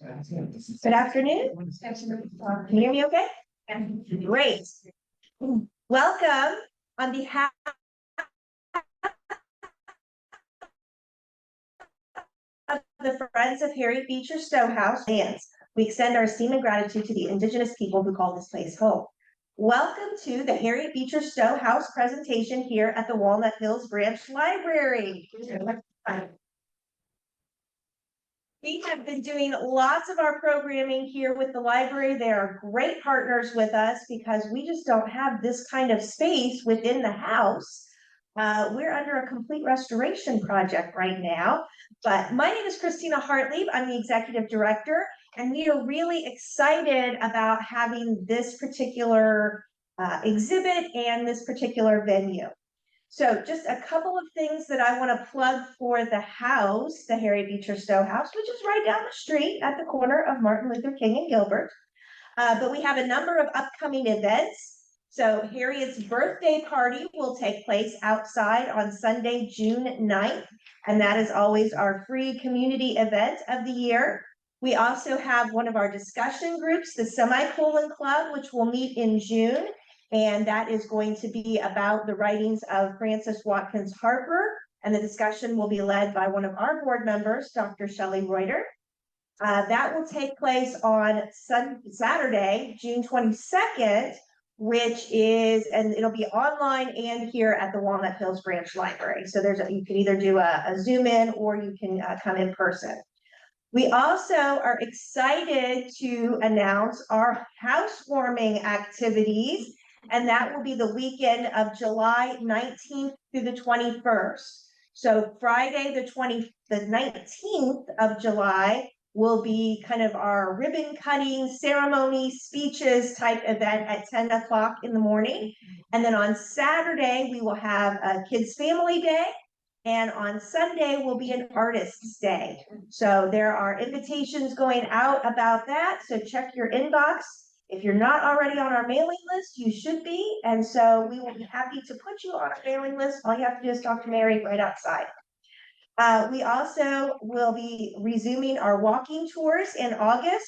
Good afternoon. Can you hear me okay? Great. Welcome on behalf of the Friends of Harriet Beecher Stowe House fans. We extend our esteem and gratitude to the Indigenous people who call this place home. Welcome to the Harriet Beecher Stowe House presentation here at the Walnut Hills Branch Library. We have been doing lots of our programming here with the library. They are great partners with us because we just don't have this kind of space within the house. We're under a complete restoration project right now, but my name is Christina Hartlieb. I'm the executive director, and we are really excited about having this particular exhibit and this particular venue. So just a couple of things that I want to plug for the house, the Harriet Beecher Stowe House, which is right down the street at the corner of Martin Luther King and Gilbert. But we have a number of upcoming events. So Harriet's birthday party will take place outside on Sunday, June 9th. And that is always our free community event of the year. We also have one of our discussion groups, the Semicolon Club, which will meet in June. And that is going to be about the writings of Frances Watkins Harper. And the discussion will be led by one of our board members, Dr. Shelley Reuter. That will take place on Saturday, June 22nd, and it'll be online and here at the Walnut Hills Branch Library. So you can either do a Zoom in or you can come in person. We also are excited to announce our housewarming activities, and that will be the weekend of July 19th through the 21st. So Friday, the 19th of July will be kind of our ribbon cutting ceremony, speeches type event at 10 o'clock in the morning. And then on Saturday, we will have a kids family day. And on Sunday will be an artist's day. So there are invitations going out about that. So check your inbox. If you're not already on our mailing list, you should be. And so we will be happy to put you on our mailing list. All you have to do is talk to Mary right outside. We also will be resuming our walking tours in August.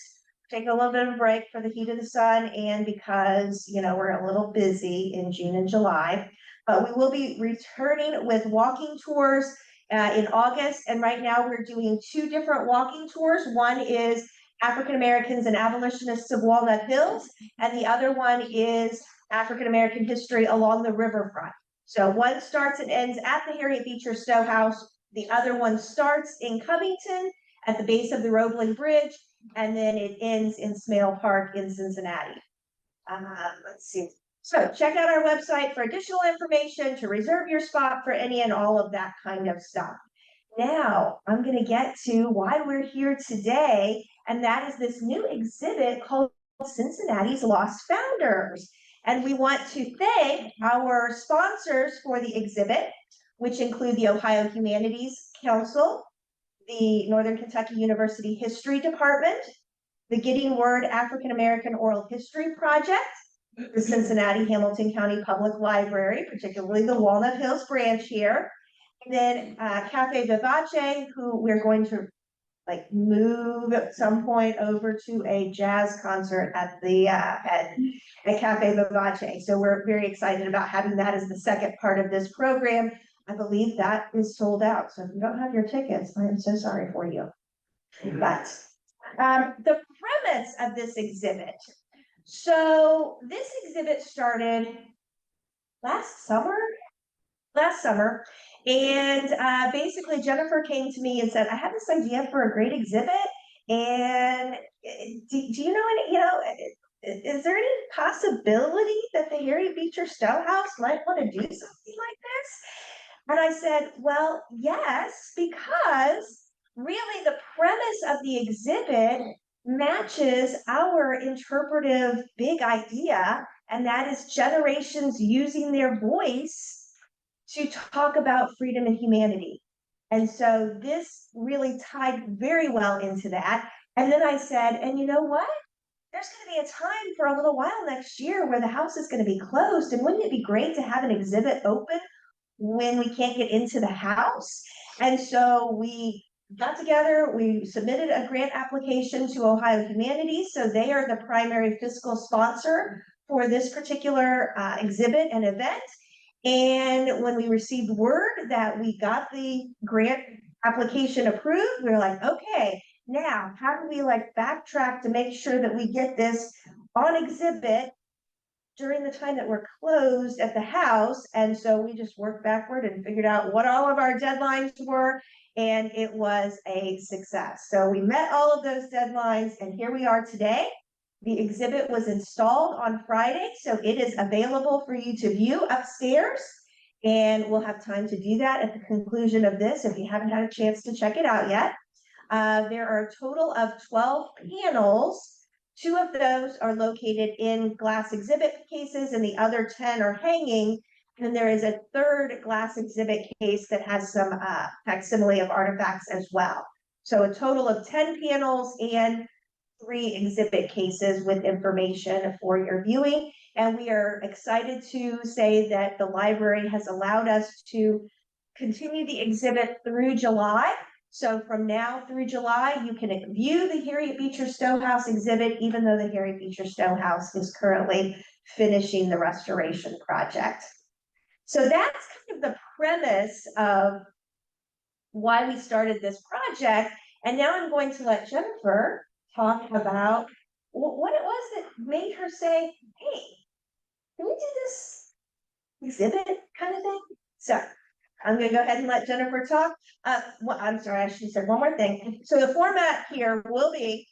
Take a little bit of a break for the heat of the sun and because, we're a little busy in June and July. But we will be returning with walking tours in August. And right now we're doing two different walking tours. One is African Americans and Abolitionists of Walnut Hills. And the other one is African American history along the riverfront. So one starts and ends at the Harriet Beecher Stowe House. The other one starts in Covington at the base of the Roebling Bridge. And then it ends in Smale Park in Cincinnati. Let's see. So check out our website for additional information, to reserve your spot for any and all of that kind of stuff. Now, I'm going to get to why we're here today, and that is this new exhibit called Cincinnati's Lost Founders. And we want to thank our sponsors for the exhibit, which include the Ohio Humanities Council, the Northern Kentucky University History Department, the Getting Word African American Oral History Project, the Cincinnati Hamilton County Public Library, particularly the Walnut Hills branch here, and then Caffe Vivace, who we're going to move at some point over to a jazz concert at the at Caffe Vivace. So we're very excited about having that as the second part of this program. I believe that is sold out. So if you don't have your tickets, I am so sorry for you. But the premise of this exhibit. So this exhibit started last summer, and basically Jennifer came to me and said, I have this idea for a great exhibit, and do you know any, is there any possibility that the Harriet Beecher Stowe House might want to do something like this? And I said, well, yes, because really the premise of the exhibit matches our interpretive big idea, and that is generations using their voice to talk about freedom and humanity. And so this really tied very well into that. And then I said, and you know what? There's going to be a time for a little while next year where the house is going to be closed. And wouldn't it be great to have an exhibit open when we can't get into the house? And so we got together, we submitted a grant application to Ohio Humanities, so they are the primary fiscal sponsor for this particular exhibit and event. And when we received word that we got the grant application approved, we were like, okay, now how do we like backtrack to make sure that we get this on exhibit during the time that we're closed at the house? And so we just worked backward and figured out what all of our deadlines were, and it was a success. So we met all of those deadlines, and here we are today. The exhibit was installed on Friday, so it is available for you to view upstairs, and we'll have time to do that at the conclusion of this if you haven't had a chance to check it out yet. There are a total of 12 panels. 2 of those are located in glass exhibit cases, and the other 10 are hanging. And there is a third glass exhibit case that has some facsimile of artifacts as well. So a total of 10 panels and 3 exhibit cases with information for your viewing. And we are excited to say that the library has allowed us to continue the exhibit through July. So from now through July, you can view the Harriet Beecher Stowe House exhibit, even though the Harriet Beecher Stowe House is currently finishing the restoration project. So that's kind of the premise of why we started this project. And now I'm going to let Jennifer talk about what it was that made her say, hey, can we do this exhibit kind of thing? So I'm going to go ahead and let Jennifer talk. Well, I'm sorry, I should have said one more thing. So the format here will be,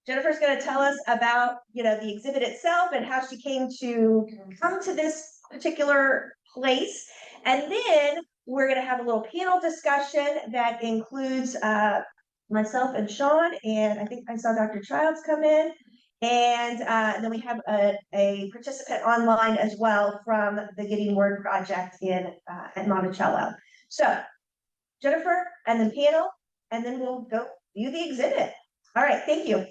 Jennifer's going to tell us about, the exhibit itself and how she came to come to this particular place. And then we're going to have a little panel discussion that includes myself and Sean, and I think I saw Dr. Childs come in. And then we have a participant online as well from the Getting Word Project at Monticello. So Jennifer and the panel, and then we'll go view the exhibit. All right, thank you.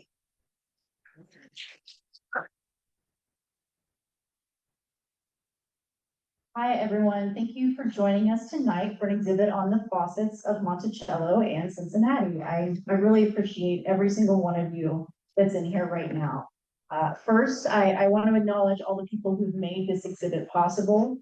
Hi, everyone. Thank you for joining us tonight for an exhibit on the Fossets of Monticello and Cincinnati. I really appreciate every single one of you that's in here right now. First, I want to acknowledge all the people who've made this exhibit possible.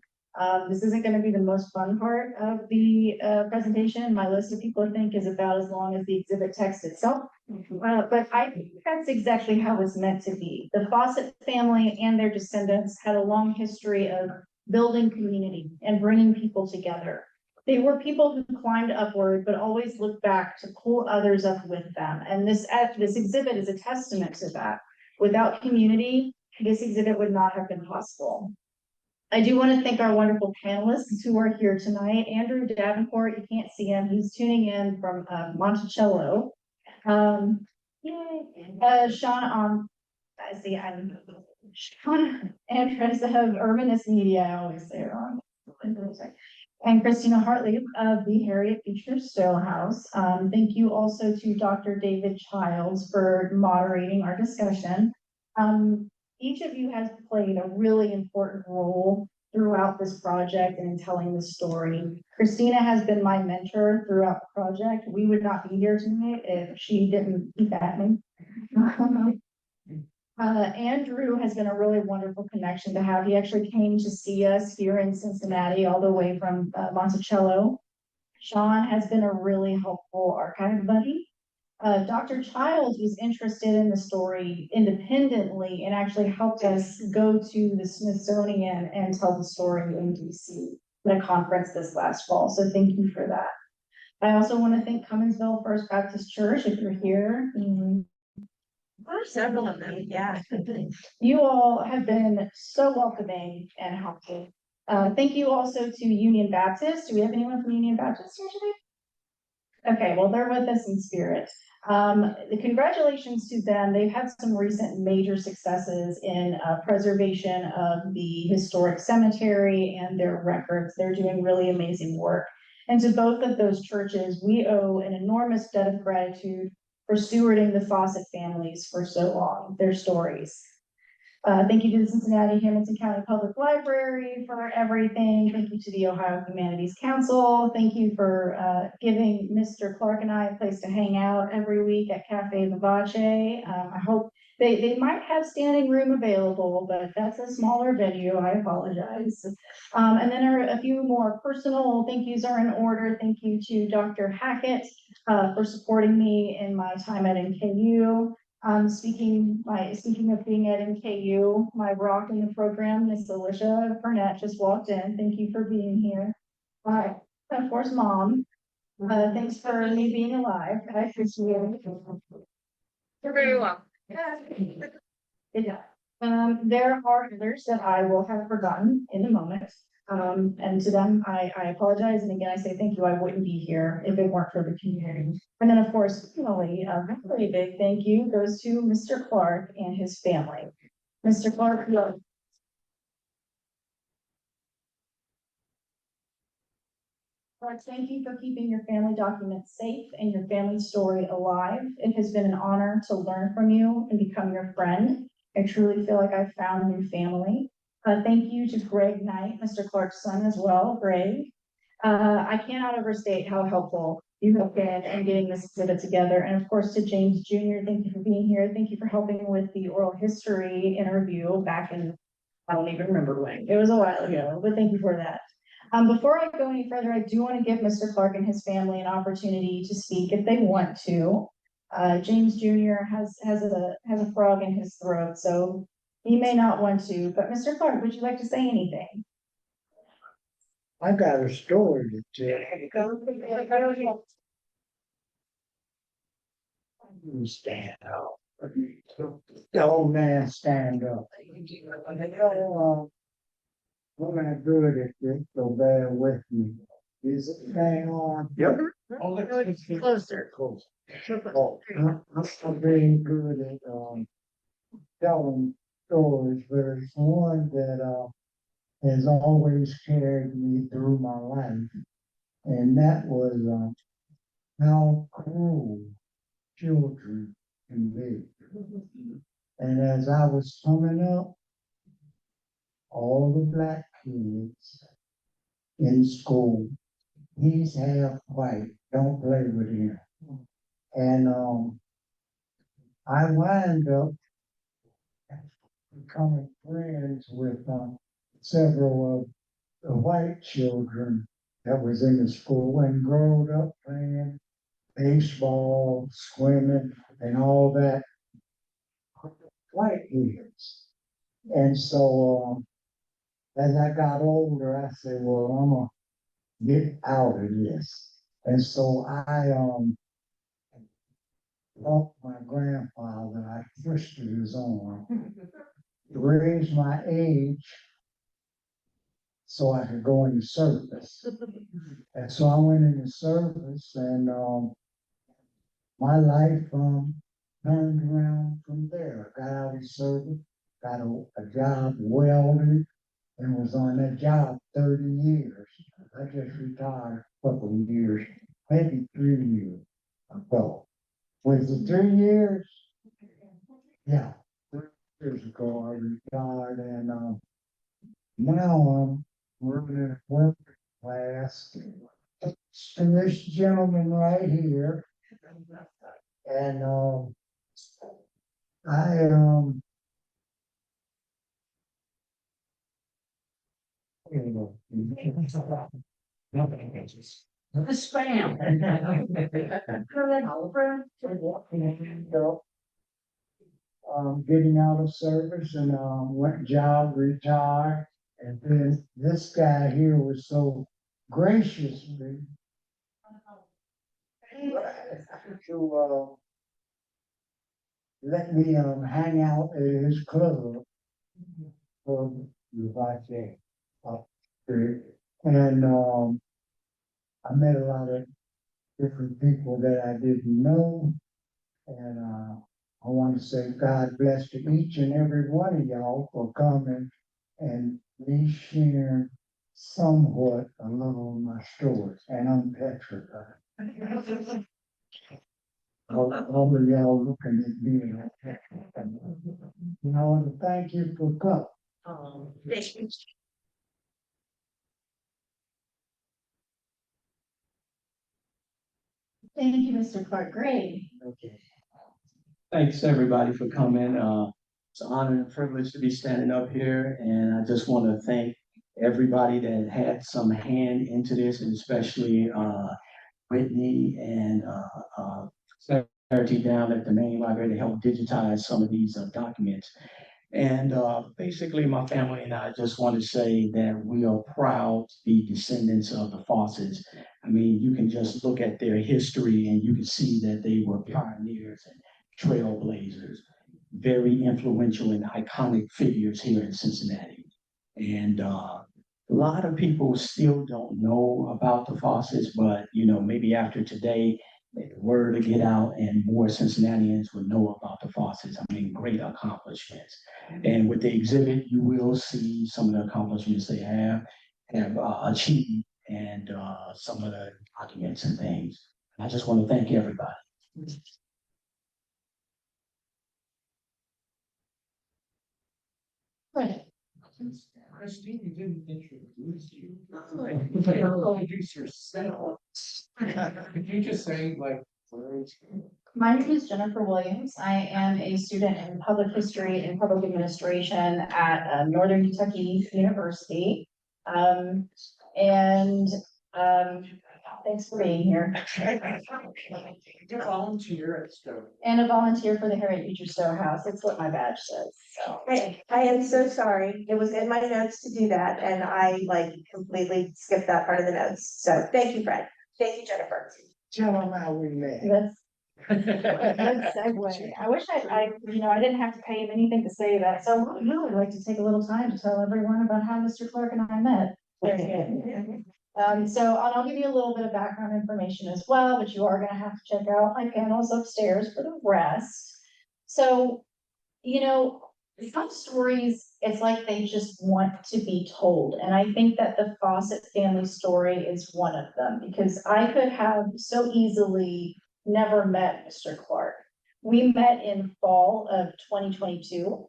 This isn't going to be the most fun part of the presentation. My list of people, I think, is about as long as the exhibit text itself. But I think that's exactly how it's meant to be. The Fossett family and their descendants had a long history of building community and bringing people together. They were people who climbed upward, but always looked back to pull others up with them. And this exhibit is a testament to that. Without community, this exhibit would not have been possible. I do want to thank our wonderful panelists who are here tonight. Andrew Davenport, you can't see him, he's tuning in from Monticello. Sean, Sean Andres of Urbanist Media, I always say it wrong. And Christina Hartlieb of the Harriet Beecher Stowe House. Thank you also to Dr. David Childs for moderating our discussion. Each of you has played a really important role throughout this project and in telling the story. Christina has been my mentor throughout the project. We would not be here tonight if she didn't keep at me. Andrew has been a really wonderful connection to have. He actually came to see us here in Cincinnati, all the way from Monticello. Sean has been a really helpful archive buddy. Dr. Childs was interested in the story independently and actually helped us go to the Smithsonian and tell the story in DC at a conference this last fall. So thank you for that. I also want to thank Cumminsville First Baptist Church, if you're here. Several of them, yeah. You all have been so welcoming and helpful. Thank you also to Union Baptist. Do we have anyone from Union Baptist here today? Okay, well, they're with us in spirit. The congratulations to them. They've had some recent major successes in preservation of the historic cemetery and their records. They're doing really amazing work. And to both of those churches, we owe an enormous debt of gratitude for stewarding the Fossett families for so long, their stories. Thank you to the Cincinnati Hamilton County Public Library for everything. Thank you to the Ohio Humanities Council. Thank you for giving Mr. Clark and I a place to hang out every week at Caffe Vivace. I hope they might have standing room available, but that's a smaller venue. I apologize. And then a few more personal thank yous are in order. Thank you to Dr. Hackett for supporting me in my time at NKU. Speaking of being at NKU, my rock in the program, Miss Alicia Burnett just walked in. Thank you for being here. Hi, of course, Mom. Thanks for me being alive. I appreciate it. You're very welcome. Yeah. There are others that I will have forgotten in a moment. And to them, I apologize. And again, I say thank you. I wouldn't be here if it weren't for the community. And then, of course, finally, a really big thank you goes to Mr. Clark and his family. Mr. Clark, thank you for keeping your family documents safe and your family story alive. It has been an honor to learn from you and become your friend. I truly feel like I've found a new family. Thank you to Greg Knight, Mr. Clark's son as well, Greg. I cannot overstate how helpful you have been in getting this exhibit together. And of course to James Jr., thank you for being here. Thank you for helping with the oral history interview back in, I don't even remember when. It was a while ago, but thank you for that. Before I go any further, I do want to give Mr. Clark and his family an opportunity to speak if they want to. James Jr. has a frog in his throat, so he may not want to, but Mr. Clark, would you like to say anything? I got a story to tell. You stand up. The old man stand up. I'm not good at this, so bear with me. Is it hang on? Yep. Closer. Oh, I'm very good at telling stories, but it's one that has always carried me through my life. And that was how cruel children can be. And as I was coming up, all the black kids in school, he's half white, don't play with him. And I wind up becoming friends with several of the white children that was in the school and growing up playing baseball, swimming, and all that. White kids. And so as I got older, I said, well, I'm gonna get out of this. And so I helped my grandfather, I twisted his arm to raise my age so I could go into service. And so I went into service and my life turned around from there. I got out of service, got a job welding, and was on that job 30 years. I just retired a couple of years, maybe 3 years ago. Was it 3 years? Yeah, 3 years ago I retired, and now I'm working in a working class. And this gentleman right here, and I the spam. Getting out of service and went job, retired, and then this guy here was so graciously to let me hang out at his club for the Vivace up there. And I met a lot of different people that I didn't know. And I want to say God bless to each and every one of y'all for coming and me sharing somewhat a little of my story. And I'm petrified. All of y'all looking at me. And I want to thank you for coming. Thank you, Mr. Clark. Great. Okay. Thanks, everybody, for coming. It's an honor and privilege to be standing up here, and I just want to thank everybody that had some hand into this, and especially Whitney and Charity down at the main library to help digitize some of these documents. And basically, my family and I just want to say that we are proud to be descendants of the Fossetts. I mean, you can just look at their history and you can see that they were pioneers and trailblazers, very influential and iconic figures here in Cincinnati. And a lot of people still don't know about the Fossetts, but maybe after today, the word will get out and more Cincinnatians will know about the Fossetts. I mean, great accomplishments. And with the exhibit, you will see some of the accomplishments they have achieved and some of the documents and things. I just want to thank everybody. Right. Christina, you didn't introduce you. Introduce yourself. Could you just say like words? My name is Jennifer Williams. I am a student in public history and public administration at Northern Kentucky University. Thanks for being here. You volunteer at Stowe. And a volunteer for the Harriet Beecher Stowe House. That's what my badge says. So. I am so sorry. It was in my notes to do that, and I completely skipped that part of the notes. So thank you, Fred. Thank you, Jennifer. Tell them how we met. That's a good segue. I wish I didn't have to pay him anything to say that. So I would really like to take a little time to tell everyone about how Mr. Clark and I met. So I'll give you a little bit of background information as well, but you are going to have to check out my panels upstairs for the rest. So, some stories, it's like they just want to be told. And I think that the Fossett family story is one of them, because I could have so easily never met Mr. Clark. We met in fall of 2022.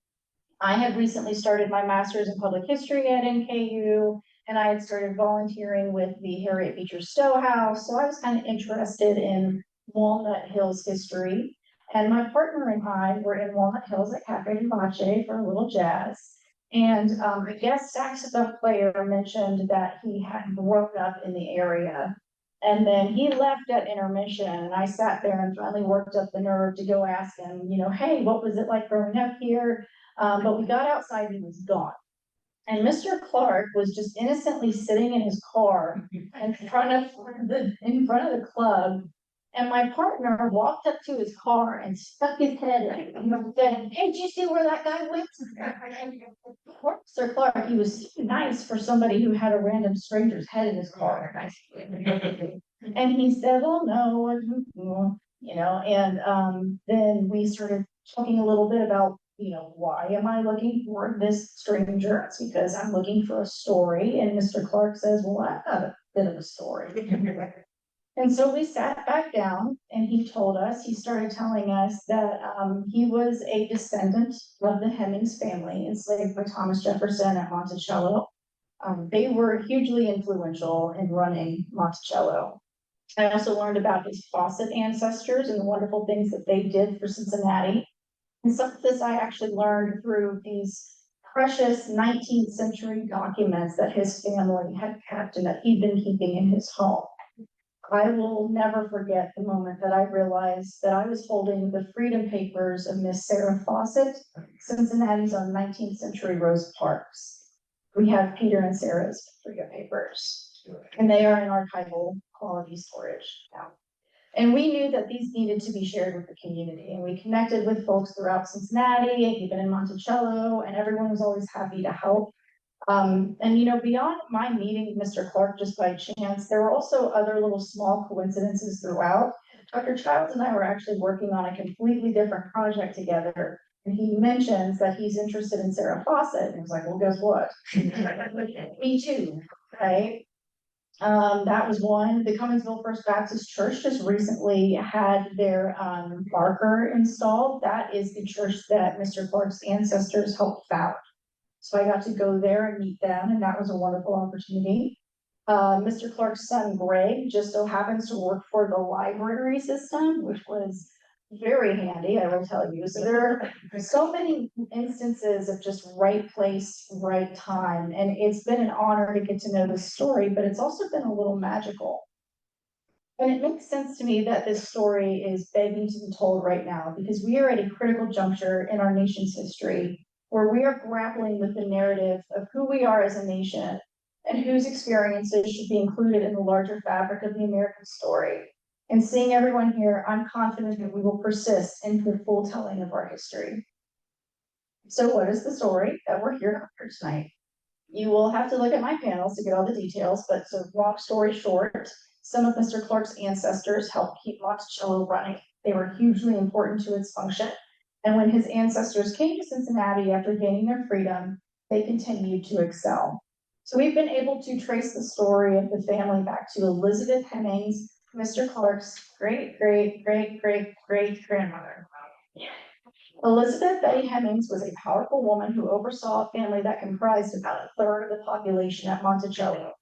I had recently started my master's in public history at NKU, and I had started volunteering with the Harriet Beecher Stowe House. So I was kind of interested in Walnut Hills history. And my partner and I were in Walnut Hills at Caffe Vivace for a little jazz. And a guest saxophone player mentioned that he had grown up in the area. And then he left at intermission, and I sat there and finally worked up the nerve to go ask him, hey, what was it like growing up here? But we got outside, he was gone. And Mr. Clark was just innocently sitting in his car in front of the club. And my partner walked up to his car and stuck his head in and said, hey, did you see where that guy went? Poor Mr. Clark, he was so nice for somebody who had a random stranger's head in his car. And he said, oh, no, I didn't know, and then we started talking a little bit about, why am I looking for this stranger? It's because I'm looking for a story. And Mr. Clark says, well, I have a bit of a story. And so we sat back down and he started telling us that he was a descendant of the Hemings family enslaved by Thomas Jefferson at Monticello. They were hugely influential in running Monticello. I also learned about his Fossett ancestors and the wonderful things that they did for Cincinnati. And some of this I actually learned through these precious 19th century documents that his family had kept and that he'd been keeping in his home. I will never forget the moment that I realized that I was holding the freedom papers of Miss Sarah Fossett, Cincinnati's own 19th century Rosa Parks. We have Peter and Sarah's freedom papers, and they are in archival quality storage now. And we knew that these needed to be shared with the community, and we connected with folks throughout Cincinnati, even in Monticello, and everyone was always happy to help. Beyond my meeting with Mr. Clark just by chance, there were also other little small coincidences throughout. Dr. Childs and I were actually working on a completely different project together, and he mentions that he's interested in Sarah Fossett, and I was like, well, guess what? Me too, right? That was one. The Cumminsville First Baptist Church just recently had their marker installed. That is the church that Mr. Clark's ancestors helped found. So I got to go there and meet them, and that was a wonderful opportunity. Mr. Clark's son Greg just so happens to work for the library system, which was very handy, I will tell you. So there are so many instances of just right place, right time. And it's been an honor to get to know this story, but it's also been a little magical. And it makes sense to me that this story is begging to be told right now, because we are at a critical juncture in our nation's history where we are grappling with the narrative of who we are as a nation and whose experiences should be included in the larger fabric of the American story. And seeing everyone here, I'm confident that we will persist in the full telling of our history. So what is the story that we're here to hear tonight? You will have to look at my panels to get all the details, but so long story short, some of Mr. Clark's ancestors helped keep Monticello running. They were hugely important to its function. And when his ancestors came to Cincinnati after gaining their freedom, they continued to excel. So we've been able to trace the story of the family back to Elizabeth Hemings, Mr. Clark's great-great-great-great-great-grandmother. Elizabeth Betty Hemings was a powerful woman who oversaw a family that comprised about a third of the population at Monticello.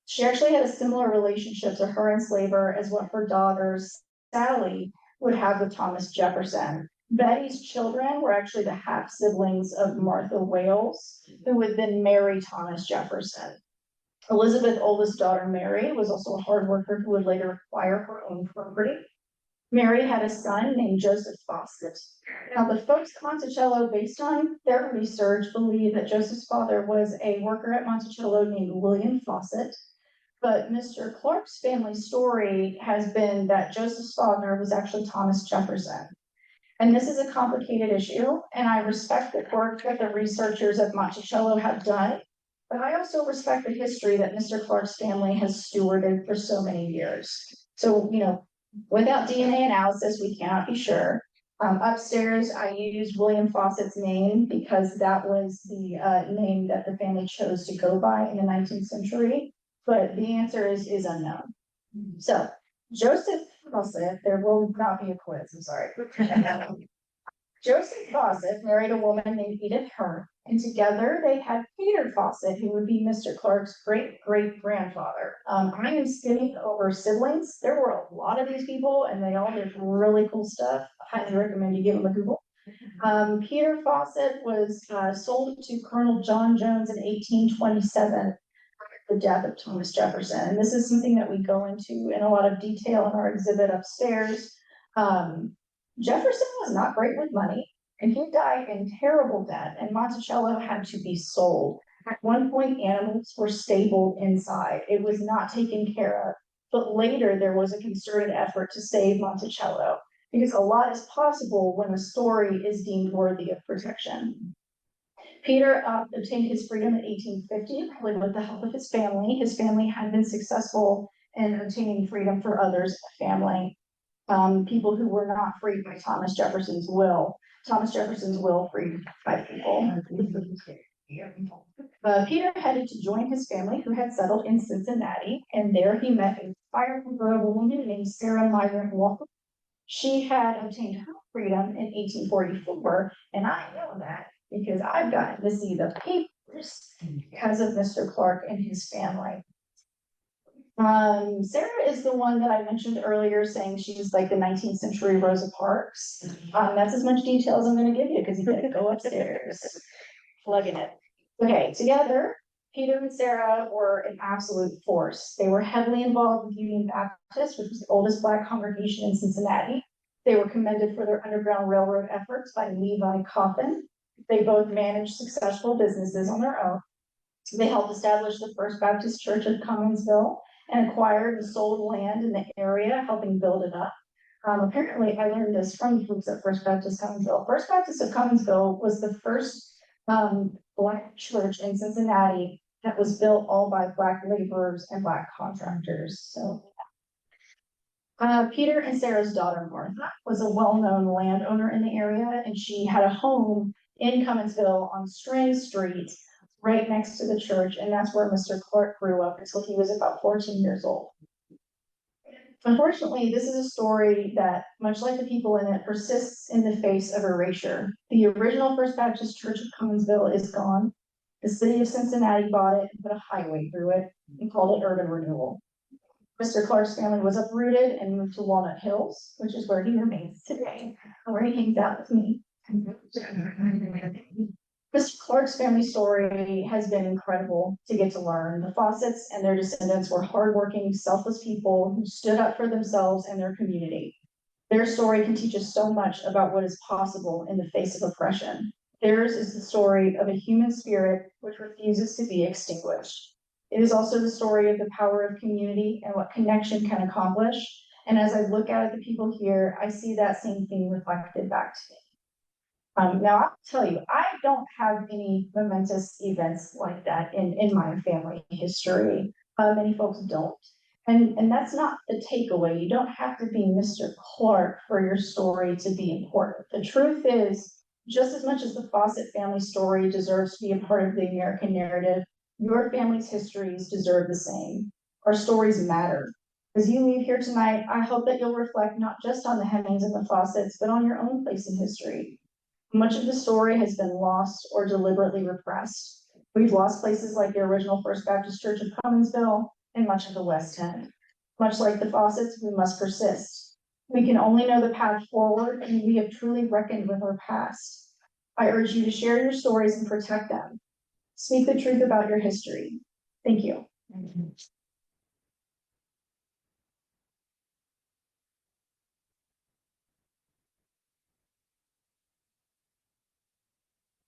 She actually had a similar relationship to her enslaver as what her daughters, Sally, would have with Thomas Jefferson. Betty's children were actually the half siblings of Martha Wales, who would then marry Thomas Jefferson. Elizabeth's oldest daughter, Mary, was also a hard worker who would later acquire her own property. Mary had a son named Joseph Fossett. Now, the folks at Monticello, based on their research, believe that Joseph's father was a worker at Monticello named William Fossett. But Mr. Clark's family story has been that Joseph's father was actually Thomas Jefferson. And this is a complicated issue, and I respect the work that the researchers at Monticello have done, but I also respect the history that Mr. Clark's family has stewarded for so many years. So, without DNA analysis, we cannot be sure. Upstairs, I used William Fossett's name because that was the name that the family chose to go by in the 19th century, but the answer is unknown. So, Joseph Fossett, there will not be a quiz, I'm sorry. Joseph Fossett married a woman named Edith Hearn, and together they had Peter Fossett, who would be Mr. Clark's great-great-grandfather. I am skimming over siblings. There were a lot of these people, and they all did really cool stuff. I highly recommend you give them a Google. Peter Fossett was sold to Colonel John Jones in 1827. The death of Thomas Jefferson. And this is something that we go into in a lot of detail in our exhibit upstairs. Jefferson was not great with money, and he died in terrible debt, and Monticello had to be sold. At one point, animals were stabled inside. It was not taken care of, but later there was a concerted effort to save Monticello, because a lot is possible when a story is deemed worthy of protection. Peter obtained his freedom in 1850, probably with the help of his family. His family had been successful in obtaining freedom for others in the family, people who were not freed by Thomas Jefferson's will. Thomas Jefferson's will freed by people. Peter headed to join his family, who had settled in Cincinnati, and there he met a fire-convertible woman named Sarah Myron Walker. She had obtained her freedom in 1844, and I know that because I've gotten to see the papers because of Mr. Clark and his family. Sarah is the one that I mentioned earlier, saying she was like the 19th century Rosa Parks. That's as much detail as I'm going to give you because you got to go upstairs, plugging it. Okay, together, Peter and Sarah were an absolute force. They were heavily involved with Union Baptist, which was the oldest Black congregation in Cincinnati. They were commended for their Underground Railroad efforts by Levi Coffin. They both managed successful businesses on their own. They helped establish the First Baptist Church of Cumminsville and acquired and sold land in the area, helping build it up. Apparently, I learned this from the folks at First Baptist Cumminsville. First Baptist of Cumminsville was the first Black church in Cincinnati that was built all by Black laborers and Black contractors. So Peter and Sarah's daughter, Martha, was a well-known landowner in the area, and she had a home in Cumminsville on Strand Street right next to the church, and that's where Mr. Clark grew up until he was about 14 years old. Unfortunately, this is a story that, much like the people in it, persists in the face of erasure. The original First Baptist Church of Cummonsville is gone. The city of Cincinnati bought it and put a highway through it and called it urban renewal. Mr. Clark's family was uprooted and moved to Walnut Hills, which is where he remains today, where he hangs out with me. Mr. Clark's family story has been incredible to get to learn. The Fossets and their descendants were hardworking, selfless people who stood up for themselves and their community. Their story can teach us so much about what is possible in the face of oppression. Theirs is the story of a human spirit which refuses to be extinguished. It is also the story of the power of community and what connection can accomplish. And as I look out at the people here, I see that same thing reflected back to me. Now, I'll tell you, I don't have any momentous events like that in my family history. Many folks don't. And that's not the takeaway. You don't have to be Mr. Clark for your story to be important. The truth is, just as much as the Fossett family story deserves to be a part of the American narrative, your family's histories deserve the same. Our stories matter. As you leave here tonight, I hope that you'll reflect not just on the Hemings and the Fossets, but on your own place in history. Much of the story has been lost or deliberately repressed. We've lost places like the original First Baptist Church of Cummonsville and much of the West End. Much like the Fossets, we must persist. We can only know the path forward, and we have truly reckoned with our past. I urge you to share your stories and protect them. Speak the truth about your history. Thank you.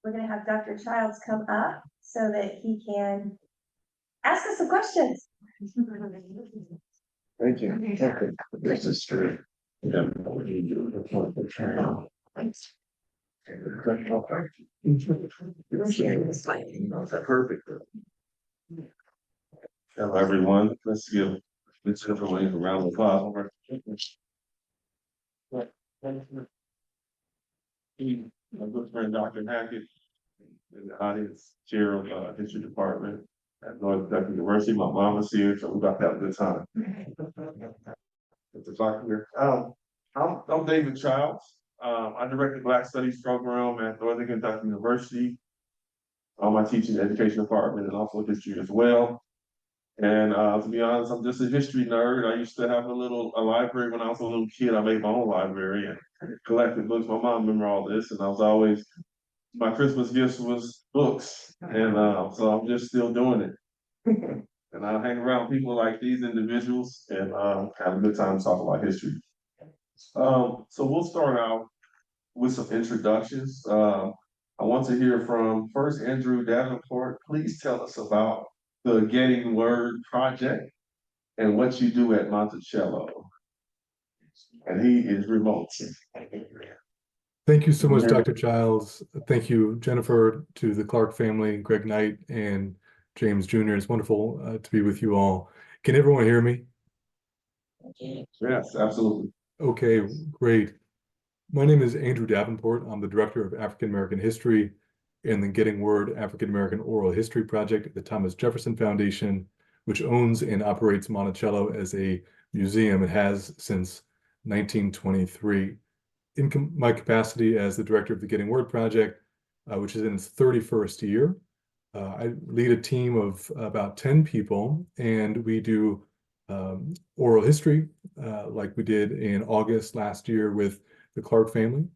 We're gonna have Dr. Childs come up so that he can ask us some questions. Thank you. This is true. Yeah. Perfect. Hello, everyone. Let's give everyone a round of applause. My good friend, Dr. Hackett, in the audience, chair of history department at North Kentucky University. My mom was here, so we got to have a good time. At the clock here. I'm David Childs. I direct the Black Studies program at Northern Kentucky University. I teach in the education department and also history as well. And to be honest, I'm just a history nerd. I used to have a library when I was a little kid. I made my own library and collected books. My mom remember all this, and I was always, my Christmas gifts was books. And so I'm just still doing it. And I hang around people like these individuals and have a good time talking about history. So we'll start out with some introductions. I want to hear from first Andrew Davenport. Please tell us about the Getting Word Project and what you do at Monticello. And he is remote. Thank you so much, Dr. Childs. Thank you, Jennifer, to the Clark family, Greg Knight, and James Jr. It's wonderful to be with you all. Can everyone hear me? Yes, absolutely. Okay, great. My name is Andrew Davenport. I'm the Director of African American History in the Getting Word African American Oral History Project at the Thomas Jefferson Foundation, which owns and operates Monticello as a museum. It has since 1923. In my capacity as the Director of the Getting Word Project, which is in its 31st year, I lead a team of about 10 people, and we do oral history, like we did in August last year with the Clark family,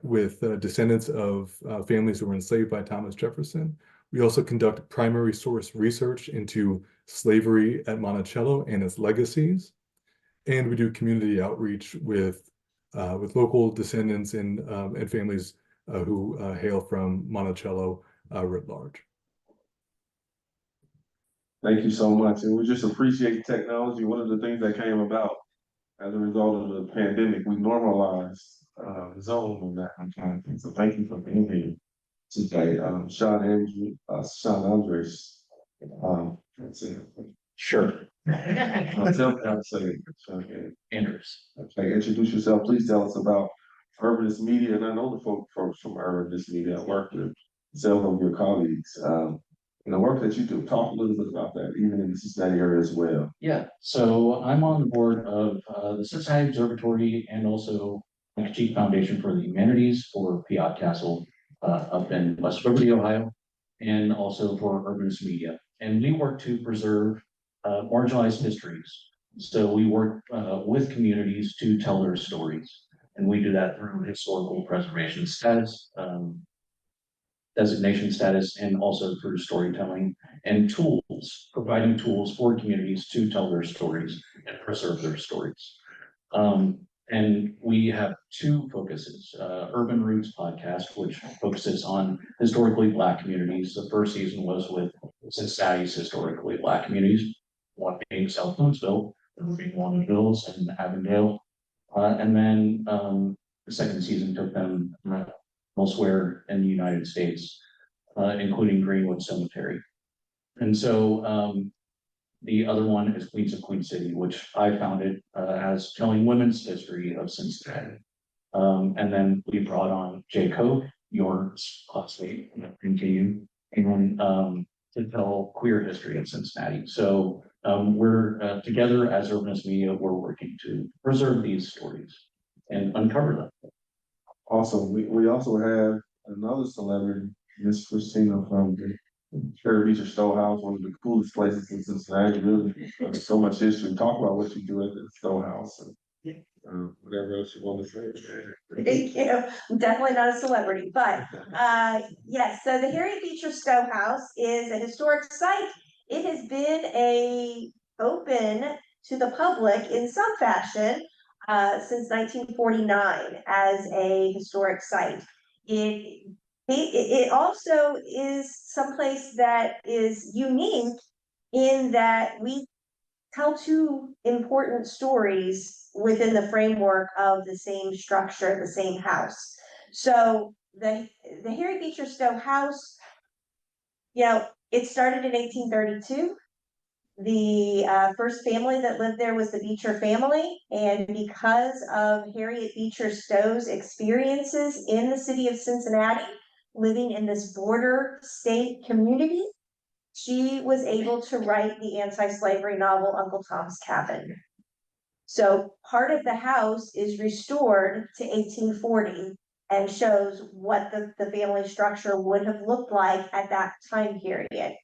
with descendants of families who were enslaved by Thomas Jefferson. We also conduct primary source research into slavery at Monticello and its legacies. And we do community outreach with local descendants and families who hail from Monticello writ large. Thank you so much. And we just appreciate technology. One of the things that came about as a result of the pandemic, we normalized Zoom and that kind of thing. So thank you for being here today. Sean Andres. Sure. I'll tell you how to say it. Sean Andres. Okay, introduce yourself. Please tell us about Urbanist Media. And I know the folks from Urbanist Media. I worked with several of your colleagues. and the work that you do. Talk a little bit about that, even in the Cincinnati area as well. Yeah, so I'm on the board of the Cincinnati Observatory and also McCheek Foundation for the Humanities for Piat Castle up in West Liberty, Ohio, and also for Urbanist Media. And we work to preserve marginalized histories. So we work with communities to tell their stories. And we do that through historical preservation status, designation status, and also through storytelling and tools, providing tools for communities to tell their stories and preserve their stories. And we have two focuses, Urban Roots podcast, which focuses on historically Black communities. The first season was with Cincinnati's historically Black communities, one being South Louisville, the other being Walnut and Avondale. And then the second season took them elsewhere in the United States, including Greenwood Cemetery. And so the other one is Queens of Queen City, which I founded as telling women's history of Cincinnati. And then we brought on Jay Coke, your classmate, continue, and to tell queer history of Cincinnati. So we're together as Urbanist Media, we're working to preserve these stories and uncover them. Awesome. We also have another celebrity, Miss Christina from the Beecher Stowe House, one of the coolest places in Cincinnati. Really, so much history. Talk about what you do at the Stowe House and whatever else you want to say. Thank you. I'm definitely not a celebrity, but yes, so the Harriet Beecher Stowe House is a historic site. It has been open to the public in some fashion since 1949 as a historic site. It also is someplace that is unique in that we tell two important stories within the framework of the same structure, the same house. So the Harriet Beecher Stowe House, it started in 1832. The first family that lived there was the Beecher family, and because of Harriet Beecher Stowe's experiences in the city of Cincinnati, living in this border state community, she was able to write the anti-slavery novel Uncle Tom's Cabin. So part of the house is restored to 1840 and shows what the family structure would have looked like at that time period.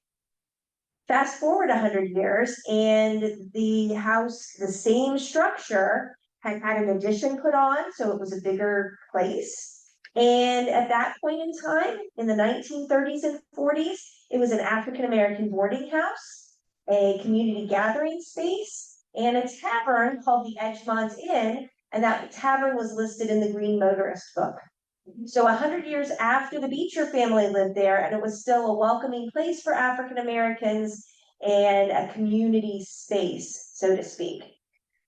Fast forward 100 years, and the house, the same structure, had an addition put on, so it was a bigger place. And at that point in time, in the 1930s and 40s, it was an African-American boarding house, a community gathering space, and a tavern called the Edgemont Inn, and that tavern was listed in the Green Motorist book. So 100 years after the Beecher family lived there, and it was still a welcoming place for African Americans and a community space, so to speak.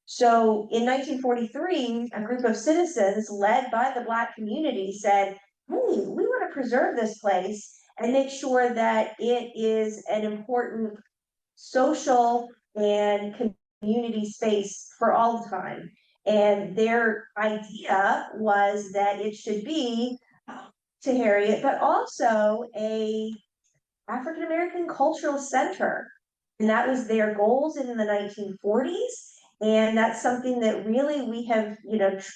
So in 1943, a group of citizens led by the Black community said, hey, we want to preserve this place and make sure that it is an important social and community space for all time. And their idea was that it should be to Harriet, but also a African American cultural center. And that was their goals in the 1940s. And that's something that really we have,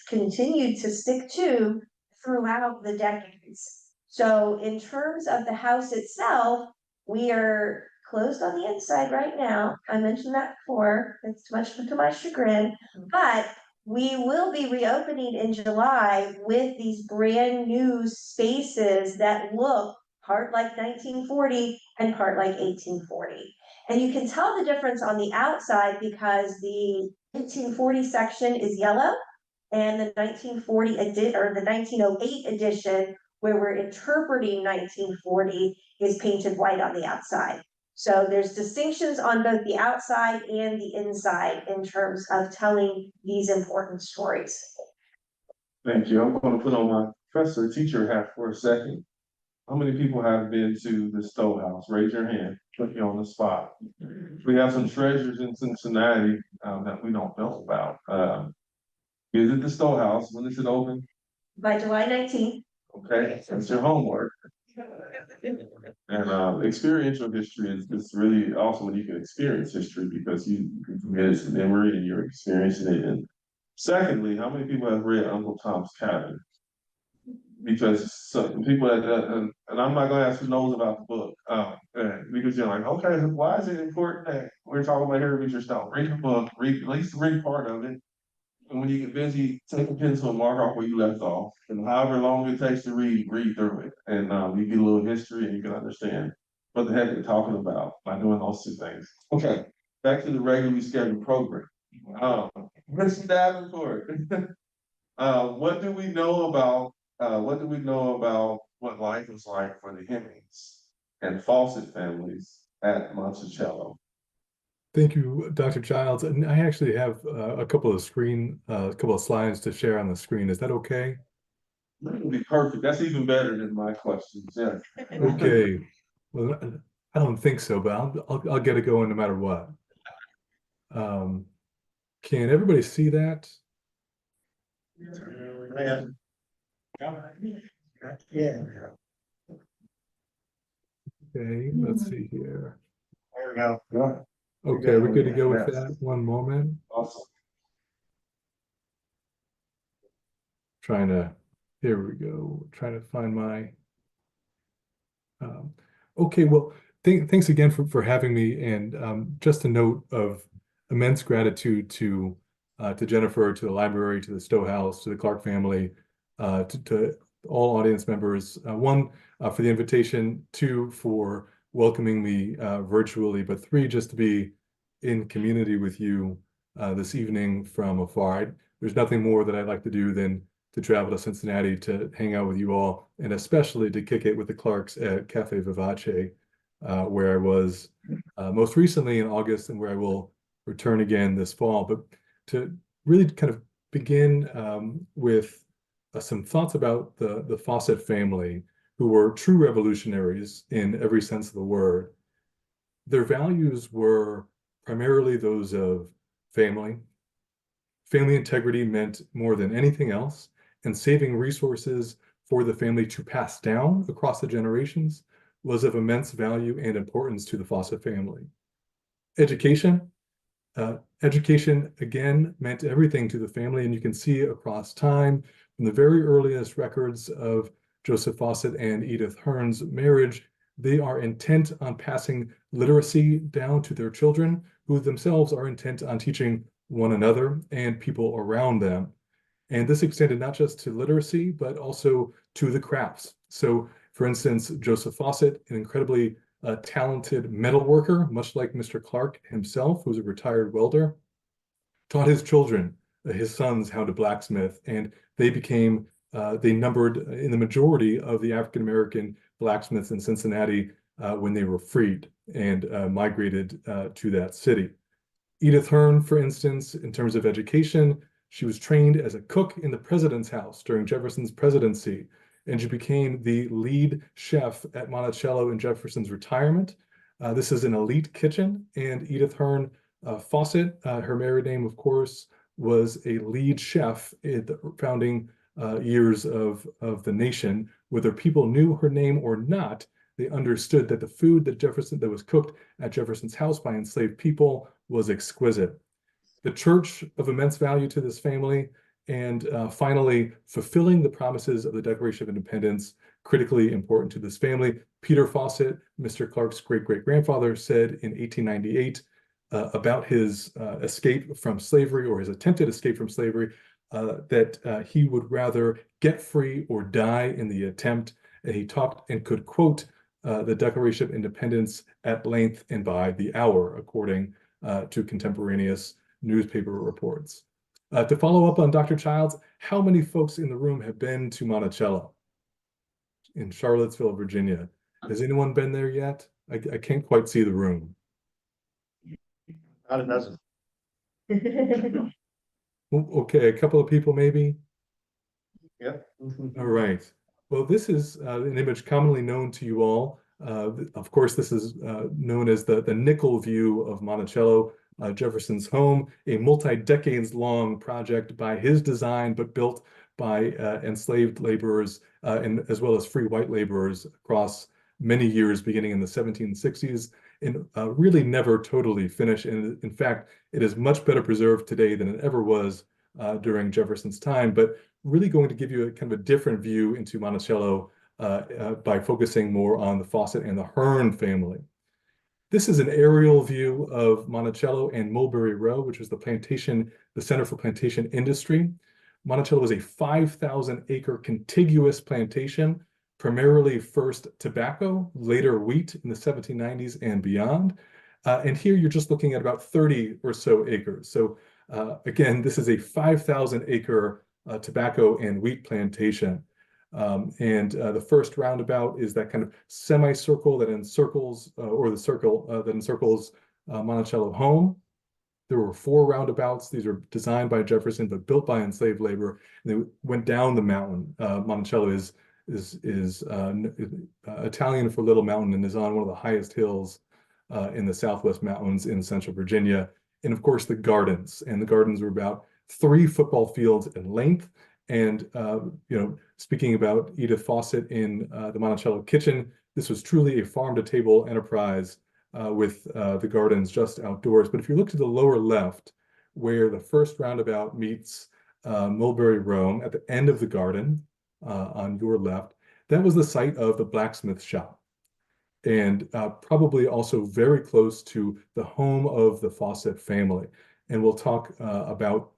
continued to stick to throughout the decades. So in terms of the house itself, we are closed on the inside right now. I mentioned that before, it's much to my chagrin, but we will be reopening in July with these brand new spaces that look part like 1940 and part like 1840. And you can tell the difference on the outside because the 1840 section is yellow and the 1940 or the 1908 edition, where we're interpreting 1940, is painted white on the outside. So there's distinctions on both the outside and the inside in terms of telling these important stories. Thank you. I'm going to put on my professor teacher hat for a second. How many people have been to the Stowe House? Raise your hand. Put you on the spot. We have some treasures in Cincinnati that we don't know about. Visit the Stowe House. When is it open? By July 19th. Okay, that's your homework. And experiential history is really also when you can experience history because you can commit it to memory and you're experiencing it. And secondly, how many people have read Uncle Tom's Cabin? Because some people and I'm not gonna ask who knows about the book, because you're like, okay, why is it important that we're talking about Harriet Beecher Stowe? Read the book, read at least read part of it, and when you get busy, take a pencil and mark off where you left off, and however long it takes to read through it, and you get a little history and you can understand what the heck they're talking about by doing those two things. Okay, back to the regularly scheduled program. Mr. Davenport, what do we know about what life is like for the Hemings and Fossett families at Monticello? Thank you, Dr. Childs. And I actually have a couple of slides to share on the screen. Is that okay? That would be perfect. That's even better than my questions. Yeah. Okay. Well, I don't think so, but I'll get it going no matter what. Can everybody see that? Yeah. Okay, let's see here. There we go. Yeah. Okay, we're good to go with that. One moment. Awesome. Here we go. Trying to find my, okay, well, thanks again for having me. And just a note of immense gratitude to Jennifer, to the library, to the Stowe House, to the Clark family, to all audience members. One, for the invitation, two, for welcoming me virtually, but three, just to be in community with you this evening from afar. There's nothing more that I'd like to do than to travel to Cincinnati to hang out with you all, and especially to kick it with the Clarks at Caffe Vivace, where I was most recently in August and where I will return again this fall. But to really kind of begin with some thoughts about the Fossett family, who were true revolutionaries in every sense of the word. Their values were primarily those of family. Family integrity meant more than anything else, and saving resources for the family to pass down across the generations was of immense value and importance to the Fossett family. Education. Education, again, meant everything to the family, and you can see across time, from the very earliest records of Joseph Fossett and Edith Hearn's marriage, they are intent on passing literacy down to their children, who themselves are intent on teaching one another and people around them. And this extended not just to literacy, but also to the crafts. So, for instance, Joseph Fossett, an incredibly talented metal worker, much like Mr. Clark himself, who's a retired welder, taught his children, his sons, how to blacksmith, and they numbered in the majority of the African-American blacksmiths in Cincinnati when they were freed and migrated to that city. Edith Hearn, for instance, in terms of education, she was trained as a cook in the president's house during Jefferson's presidency, and she became the lead chef at Monticello in Jefferson's retirement. This is an elite kitchen, and Edith Hearn Fossett, her married name, of course, was a lead chef in the founding years of the nation. Whether people knew her name or not, they understood that the food that was cooked at Jefferson's house by enslaved people was exquisite. The church of immense value to this family, and finally, fulfilling the promises of the Declaration of Independence, critically important to this family. Peter Fossett, Mr. Clark's great-great-grandfather, said in 1898 about his escape from slavery, or his attempted escape from slavery, that he would rather get free or die in the attempt. And he talked and could quote the Declaration of Independence at length and by the hour, according to contemporaneous newspaper reports. To follow up on Dr. Childs, how many folks in the room have been to Monticello in Charlottesville, Virginia? Has anyone been there yet? I can't quite see the room. Not a dozen. Okay, a couple of people maybe. Yep. All right. Well, this is an image commonly known to you all. Of course, this is known as the nickel view of Monticello, Jefferson's home, a multi-decades-long project by his design, but built by enslaved laborers and as well as free white laborers across many years beginning in the 1760s and really never totally finished. And in fact, it is much better preserved today than it ever was during Jefferson's time, but really going to give you a kind of a different view into Monticello by focusing more on the Fossett and the Hearn family. This is an aerial view of Monticello and Mulberry Row, which was the plantation, the center for plantation industry. Monticello was a 5,000-acre contiguous plantation, primarily first tobacco, later wheat in the 1790s and beyond. And here you're just looking at about 30 or so acres. So again, this is a 5,000-acre tobacco and wheat plantation. The first roundabout is that kind of semicircle that encircles, or the circle that encircles Monticello home. There were 4 roundabouts. These were designed by Jefferson, but built by enslaved labor. And they went down the mountain. Monticello is Italian for Little Mountain and is on one of the highest hills in the Southwest Mountains in Central Virginia. And of course, the gardens. And the gardens were about 3 football fields in length. And speaking about Edith Fossett in the Monticello kitchen, this was truly a farm-to-table enterprise with the gardens just outdoors. But if you look to the lower left, where the first roundabout meets Mulberry Row at the end of the garden on your left, that was the site of the blacksmith shop. And probably also very close to the home of the Fossett family. And we'll talk about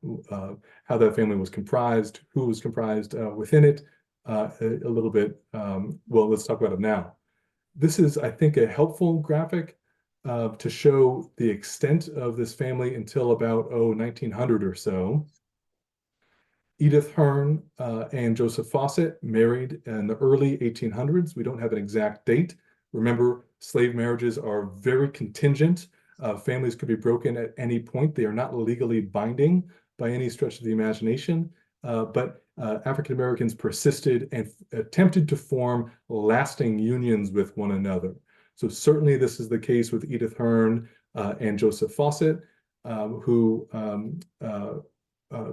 how that family was comprised, who was comprised within it a little bit. Well, let's talk about it now. This is, I think, a helpful graphic to show the extent of this family until about 1900 or so. Edith Hearn and Joseph Fossett married in the early 1800s. We don't have an exact date. Remember, slave marriages are very contingent. Families could be broken at any point. They are not legally binding by any stretch of the imagination, but African Americans persisted and attempted to form lasting unions with one another. So certainly this is the case with Edith Hearn and Joseph Fossett, who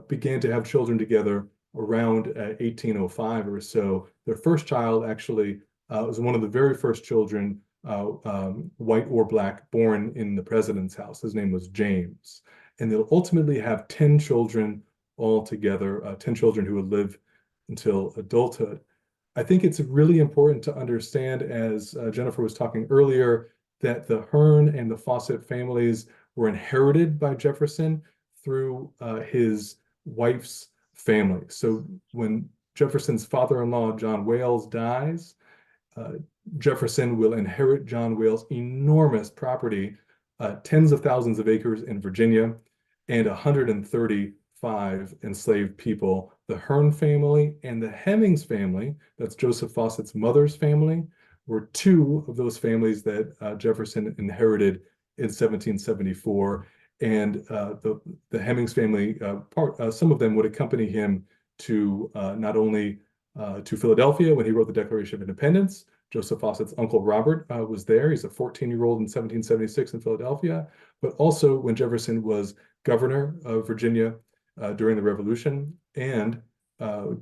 began to have children together around 1805 or so. Their first child actually was one of the very first children, white or black, born in the president's house. His name was James. And they'll ultimately have 10 children altogether, 10 children who would live until adulthood. I think it's really important to understand, as Jennifer was talking earlier, that the Hearn and the Fossett families were inherited by Jefferson through his wife's family. So when Jefferson's father-in-law, John Wales, dies, Jefferson will inherit John Wales' enormous property, tens of thousands of acres in Virginia, and 135 enslaved people. The Hearn family and the Hemings family, that's Joseph Fossett's mother's family, were 2 of those families that Jefferson inherited in 1774. And the Hemings family, some of them would accompany him to not only to Philadelphia when he wrote the Declaration of Independence. Joseph Fossett's uncle Robert was there. He's a 14-year-old in 1776 in Philadelphia, but also when Jefferson was governor of Virginia during the Revolution and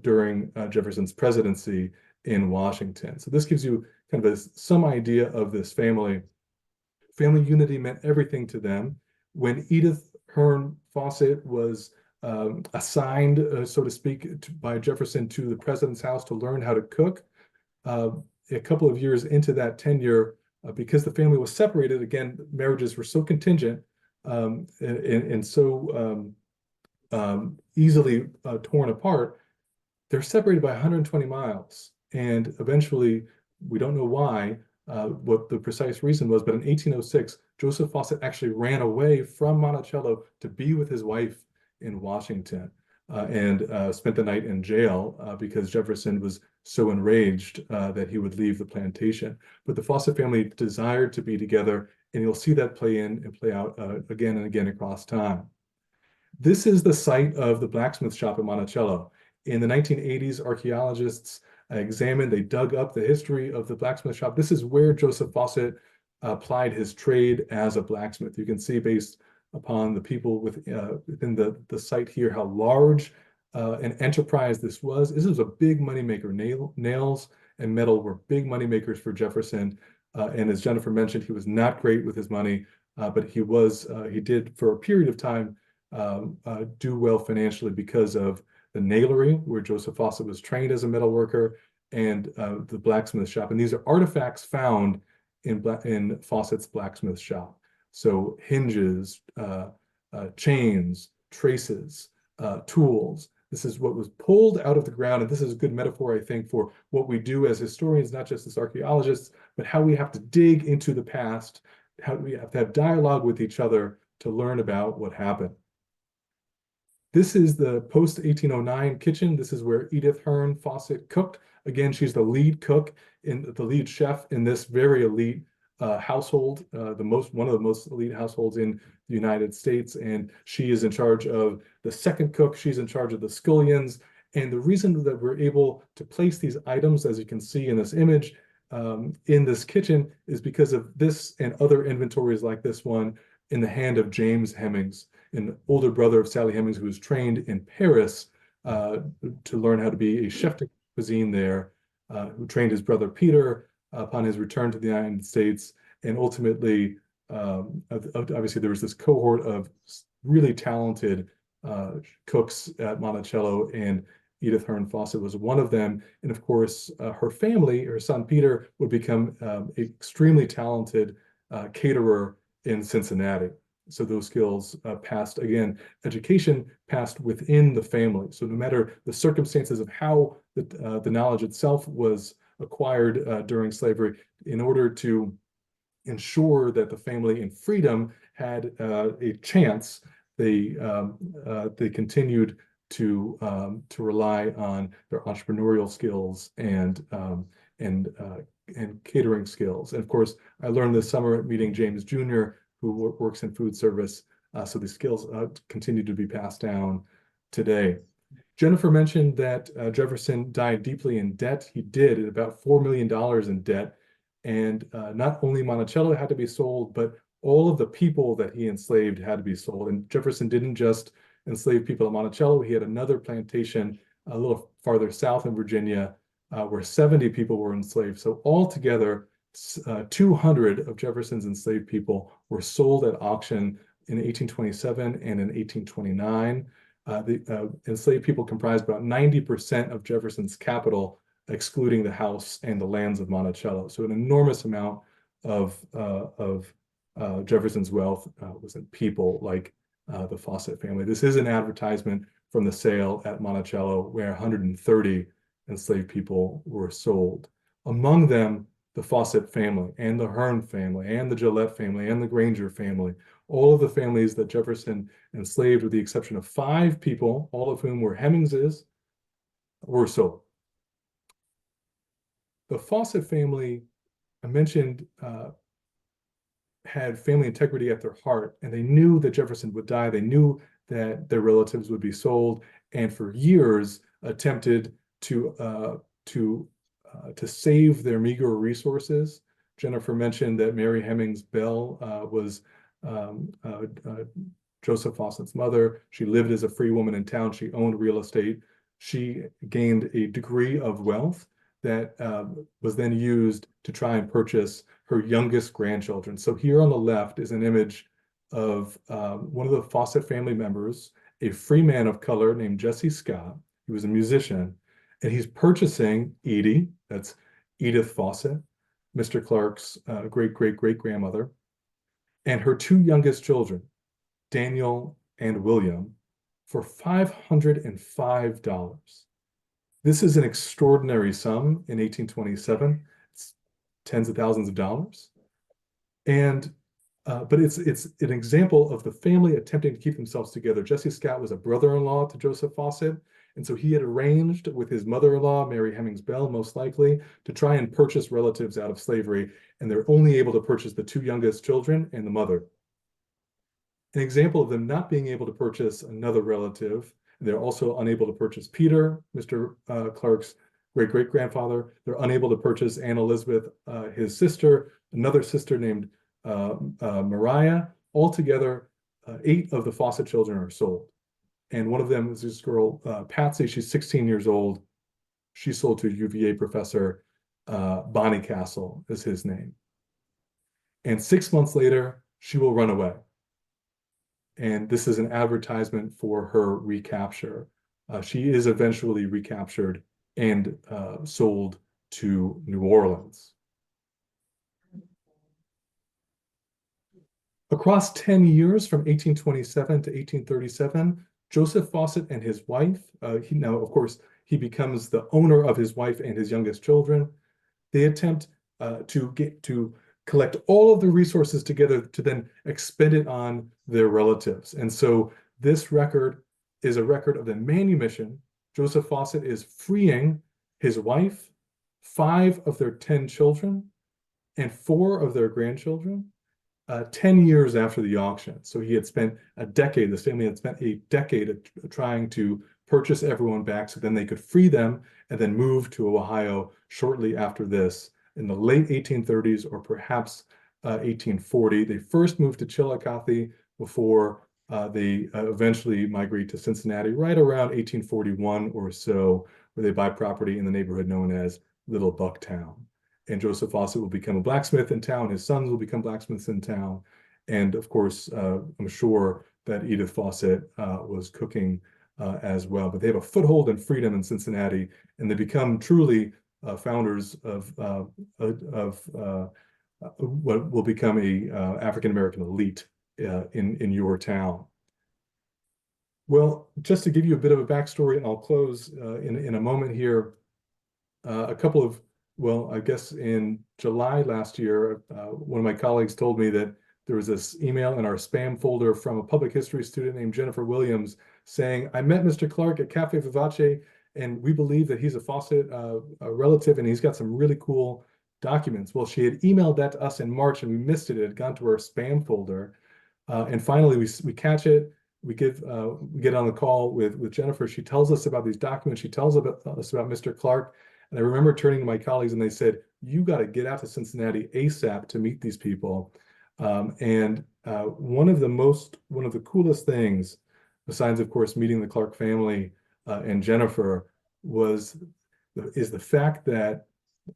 during Jefferson's presidency in Washington. So this gives you kind of some idea of this family. Family unity meant everything to them. When Edith Hearn Fossett was assigned, so to speak, by Jefferson to the president's house to learn how to cook, a couple of years into that tenure, because the family was separated, again, marriages were so contingent and so easily torn apart, they're separated by 120 miles. And eventually, we don't know why, what the precise reason was, but in 1806, Joseph Fossett actually ran away from Monticello to be with his wife in Washington and spent the night in jail because Jefferson was so enraged that he would leave the plantation. But the Fossett family desired to be together, and you'll see that play in and play out again and again across time. This is the site of the blacksmith shop in Monticello. In the 1980s, archaeologists examined, they dug up the history of the blacksmith shop. This is where Joseph Fossett applied his trade as a blacksmith. You can see, based upon the people within the site here, how large an enterprise this was. This was a big moneymaker. Nails and metal were big money makers for Jefferson. And as Jennifer mentioned, he was not great with his money, but he did for a period of time do well financially because of the nailery, where Joseph Fossett was trained as a metal worker, and the blacksmith shop. And these are artifacts found in Fossett's blacksmith shop. So hinges, chains, traces, tools. This is what was pulled out of the ground. And this is a good metaphor, I think, for what we do as historians, not just as archaeologists, but how we have to dig into the past, how we have to have dialogue with each other to learn about what happened. This is the post-1809 kitchen. This is where Edith Hearn Fossett cooked. Again, she's the lead cook, the lead chef in this very elite household, one of the most elite households in the United States. And she is in charge of the second cook. She's in charge of the scullions. And the reason that we're able to place these items, as you can see in this image, in this kitchen is because of this and other inventories like this one in the hand of James Hemings, an older brother of Sally Hemings, who was trained in Paris to learn how to be a chef de cuisine there, who trained his brother Peter upon his return to the United States. And ultimately, obviously, there was this cohort of really talented cooks at Monticello, and Edith Hearn Fossett was one of them. And of course, her family, her son Peter, would become extremely talented caterer in Cincinnati. So those skills passed, again, education passed within the family. So no matter the circumstances of how the knowledge itself was acquired during slavery, in order to ensure that the family in freedom had a chance, they continued to rely on their entrepreneurial skills and catering skills. And of course, I learned this summer meeting James Jr., who works in food service. So the skills continue to be passed down today. Jennifer mentioned that Jefferson died deeply in debt. He did, at about $4 million in debt. And not only Monticello had to be sold, but all of the people that he enslaved had to be sold. And Jefferson didn't just enslave people at Monticello. He had another plantation a little farther south in Virginia where 70 people were enslaved. So altogether, 200 of Jefferson's enslaved people were sold at auction in 1827 and in 1829. The enslaved people comprised about 90% of Jefferson's capital, excluding the house and the lands of Monticello. So an enormous amount of Jefferson's wealth was in people like the Fossett family. This is an advertisement from the sale at Monticello, where 130 enslaved people were sold. Among them, the Fossett family and the Hearn family and the Gillette family and the Granger family, all of the families that Jefferson enslaved, with the exception of 5 people, all of whom were Hemingses, were sold. The Fossett family, I mentioned, had family integrity at their heart, and they knew that Jefferson would die. They knew that their relatives would be sold, and for years attempted to save their meager resources. Jennifer mentioned that Mary Hemings Bell was Joseph Fossett's mother. She lived as a free woman in town. She owned real estate. She gained a degree of wealth that was then used to try and purchase her youngest grandchildren. So here on the left is an image of one of the Fossett family members, a free man of color named Jesse Scott. He was a musician, and he's purchasing Edie, that's Edith Fossett, Mr. Clark's great-great-great-grandmother, and her 2 youngest children, Daniel and William, for $505. This is an extraordinary sum in 1827. It's tens of thousands of dollars. And but it's an example of the family attempting to keep themselves together. Jesse Scott was a brother-in-law to Joseph Fossett, and so he had arranged with his mother-in-law, Mary Hemings Bell, most likely, to try and purchase relatives out of slavery, and they're only able to purchase the 2 youngest children and the mother. An example of them not being able to purchase another relative, they're also unable to purchase Peter, Mr. Clark's great-great-grandfather. They're unable to purchase Anne Elizabeth, his sister, another sister named Mariah. Altogether, 8 of the Fossett children are sold. And one of them is this girl, Patsy. She's 16 years old. She's sold to a UVA professor. Bonnycastle is his name. And 6 months later, she will run away. And this is an advertisement for her recapture. She is eventually recaptured and sold to New Orleans. Across 10 years, from 1827 to 1837, Joseph Fossett and his wife, now, of course, he becomes the owner of his wife and his youngest children. They attempt to collect all of the resources together to then expend it on their relatives. And so this record is a record of the manumission. Joseph Fossett is freeing his wife, 5 of their 10 children, and 4 of their grandchildren, 10 years after the auction. So he had spent a decade, this family had spent a decade trying to purchase everyone back so then they could free them and then move to Ohio shortly after this in the late 1830s or perhaps 1840. They first moved to Chillicothe before they eventually migrate to Cincinnati right around 1841 or so, where they buy property in the neighborhood known as Little Bucktown. And Joseph Fossett will become a blacksmith in town. His sons will become blacksmiths in town. And of course, I'm sure that Edith Fossett was cooking as well. But they have a foothold in freedom in Cincinnati, and they become truly founders of what will become a African-American elite in your town. Well, just to give you a bit of a backstory, and I'll close in a moment here, a couple of, well, I guess in July last year, one of my colleagues told me that there was this email in our spam folder from a public history student named Jennifer Williams saying, I met Mr. Clark at Caffe Vivace, and we believe that he's a Fossett a relative, and he's got some really cool documents. Well, she had emailed that to us in March, and we missed it. It had gone to our spam folder. And finally, we catch it. We get on the call with Jennifer. She tells us about these documents. She tells us about Mr. Clark. And I remember turning to my colleagues and they said, you got to get out to Cincinnati ASAP to meet these people. And one of the coolest things, besides, of course, meeting the Clark family and Jennifer, is the fact that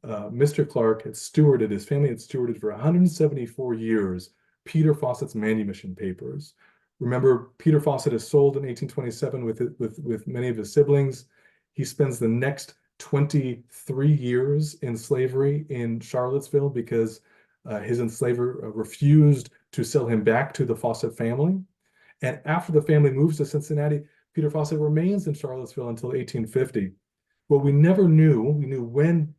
Mr. Clark had stewarded, his family had stewarded for 174 years, Peter Fossett's manumission papers. Remember, Peter Fossett is sold in 1827 with many of his siblings. He spends the next 23 years in slavery in Charlottesville because his enslaver refused to sell him back to the Fossett family. And after the family moves to Cincinnati, Peter Fossett remains in Charlottesville until 1850. Well, we never knew. We knew when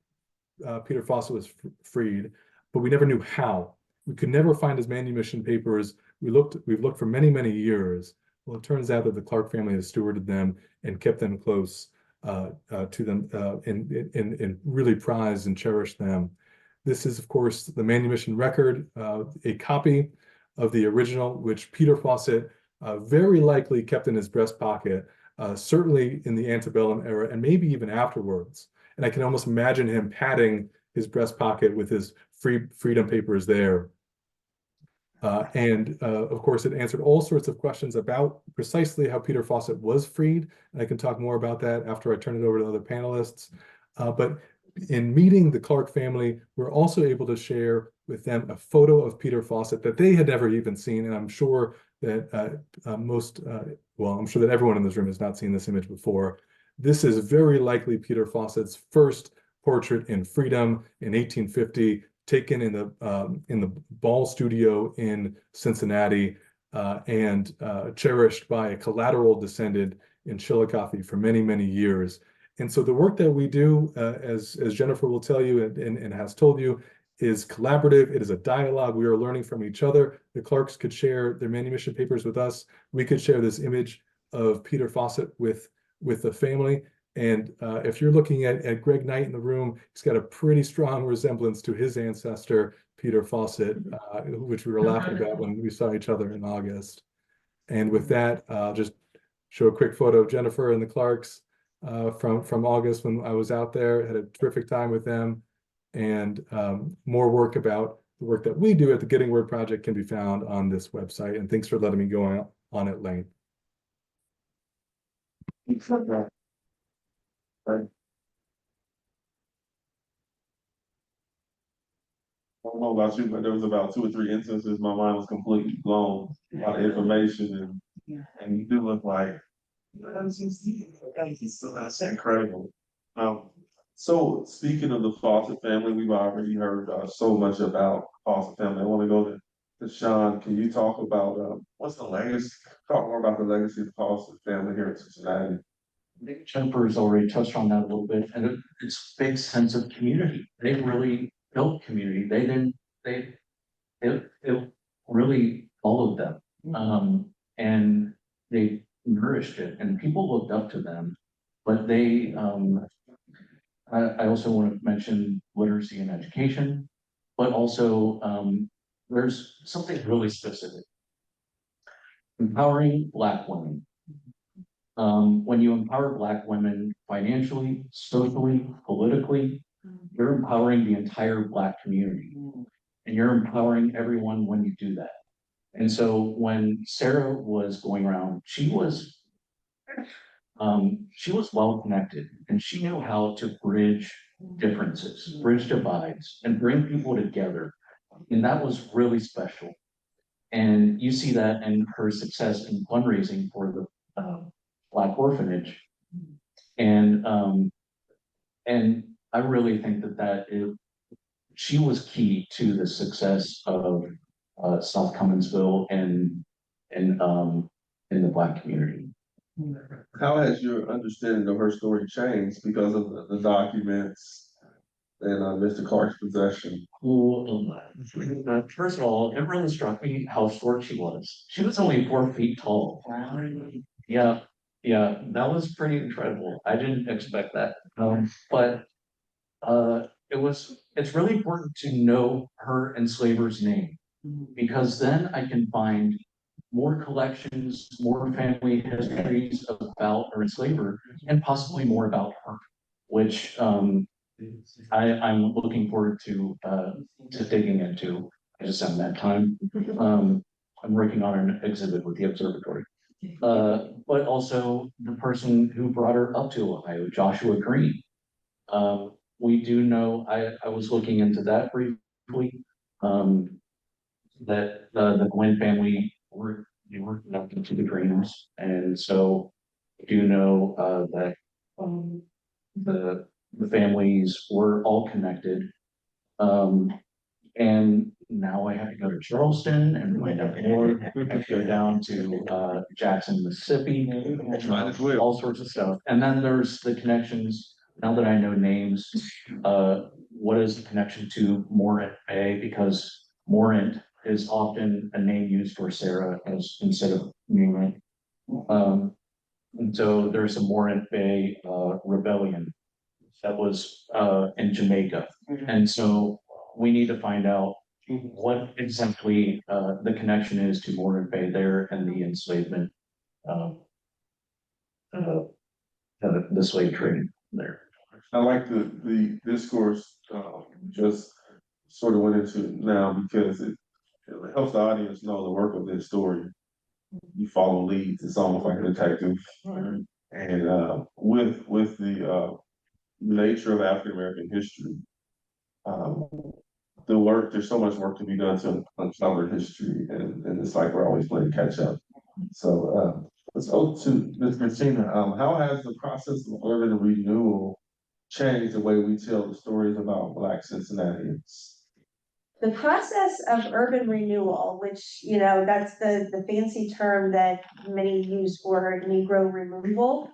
Peter Fossett was freed, but we never knew how. We could never find his manumission papers. We've looked for many, many years. Well, it turns out that the Clark family has stewarded them and kept them close to them and really prized and cherished them. This is, of course, the manumission record, a copy of the original, which Peter Fossett very likely kept in his breast pocket, certainly in the antebellum era and maybe even afterwards. And I can almost imagine him patting his breast pocket with his freedom papers there. Of course, it answered all sorts of questions about precisely how Peter Fossett was freed. And I can talk more about that after I turn it over to other panelists. But in meeting the Clark family, we're also able to share with them a photo of Peter Fossett that they had never even seen. And I'm sure that I'm sure that everyone in this room has not seen this image before. This is very likely Peter Fossett's first portrait in freedom in 1850. Taken in the Ball Studio in Cincinnati and cherished by a collateral descendant in Chillicothe for many, many years. And so the work that we do, as Jennifer will tell you and has told you, is collaborative. It is a dialogue. We are learning from each other. The Clarks could share their manumission papers with us. We could share this image of Peter Fossett with the family. And if you're looking at Greg Knight in the room, he's got a pretty strong resemblance to his ancestor, Peter Fossett, which we were laughing about when we saw each other in August. And with that, just show a quick photo of Jennifer and the Clarks from August when I was out there. Had a terrific time with them. And more work about the work that we do at the Getting Word Project can be found on this website. And thanks for letting me go on at length. don't know about you, but there was about 2 or 3 instances, my mind was completely blown by the information and you do look like, that's incredible. So speaking of the Fossett family, we've already heard so much about Fossett family. I want to go to Sean. Can you talk about what's the legacy? Talk more about the legacy of the Fossett family here in Cincinnati. I think Jennifer's already touched on that a little bit, and it's a big sense of community. They really built community. It really followed them. And they nourished it, and people looked up to them. But I also want to mention literacy and education, but also there's something really specific. Empowering Black women. When you empower Black women financially, socially, politically, you're empowering the entire Black community. And you're empowering everyone when you do that. And so when Sarah was going around, she was well connected, and she knew how to bridge differences, bridge divides, and bring people together. And that was really special. And you see that in her success in fundraising for the Black orphanage. And I really think she was key to the success of South Cumminsville and in the Black community. How has your understanding of her story changed because of the documents and Mr. Clark's possession? Well, first of all, it really struck me how short she was. She was only 4 feet tall. Yeah, that was pretty incredible. I didn't expect that. But it's really important to know her enslaver's name, because then I can find more collections, more family histories about her enslaver, and possibly more about her, which I'm looking forward to digging into. I just haven't had time. I'm working on an exhibit with the observatory. But also the person who brought her up to Ohio, Joshua Green. We do know, I was looking into that briefly, that the Gwynn family were connected to the Greens, and so I do know that the families were all connected. And now I have to go to Charleston and find out more. I have to go down to Jackson, Mississippi, all sorts of stuff. And then there's the connections. Now that I know names, what is the connection to Morant Bay? Because Morant is often a name used for Sarah instead of Morant. And so there's a Morant Bay rebellion that was in Jamaica. And so we need to find out what exactly the connection is to Morant Bay there and the enslavement, the slave trade there. I like the discourse just sort of went into now because it helps the audience know the work of this story. You follow leads, it's almost like a detective. And with the nature of African American history, there's so much work to be done to uncover history, and it's like we're always playing catch up. So let's go to Ms. Christina. How has the process of urban renewal changed the way we tell the stories about Black Cincinnatians? The process of urban renewal, which, that's the fancy term that many use for Negro removal.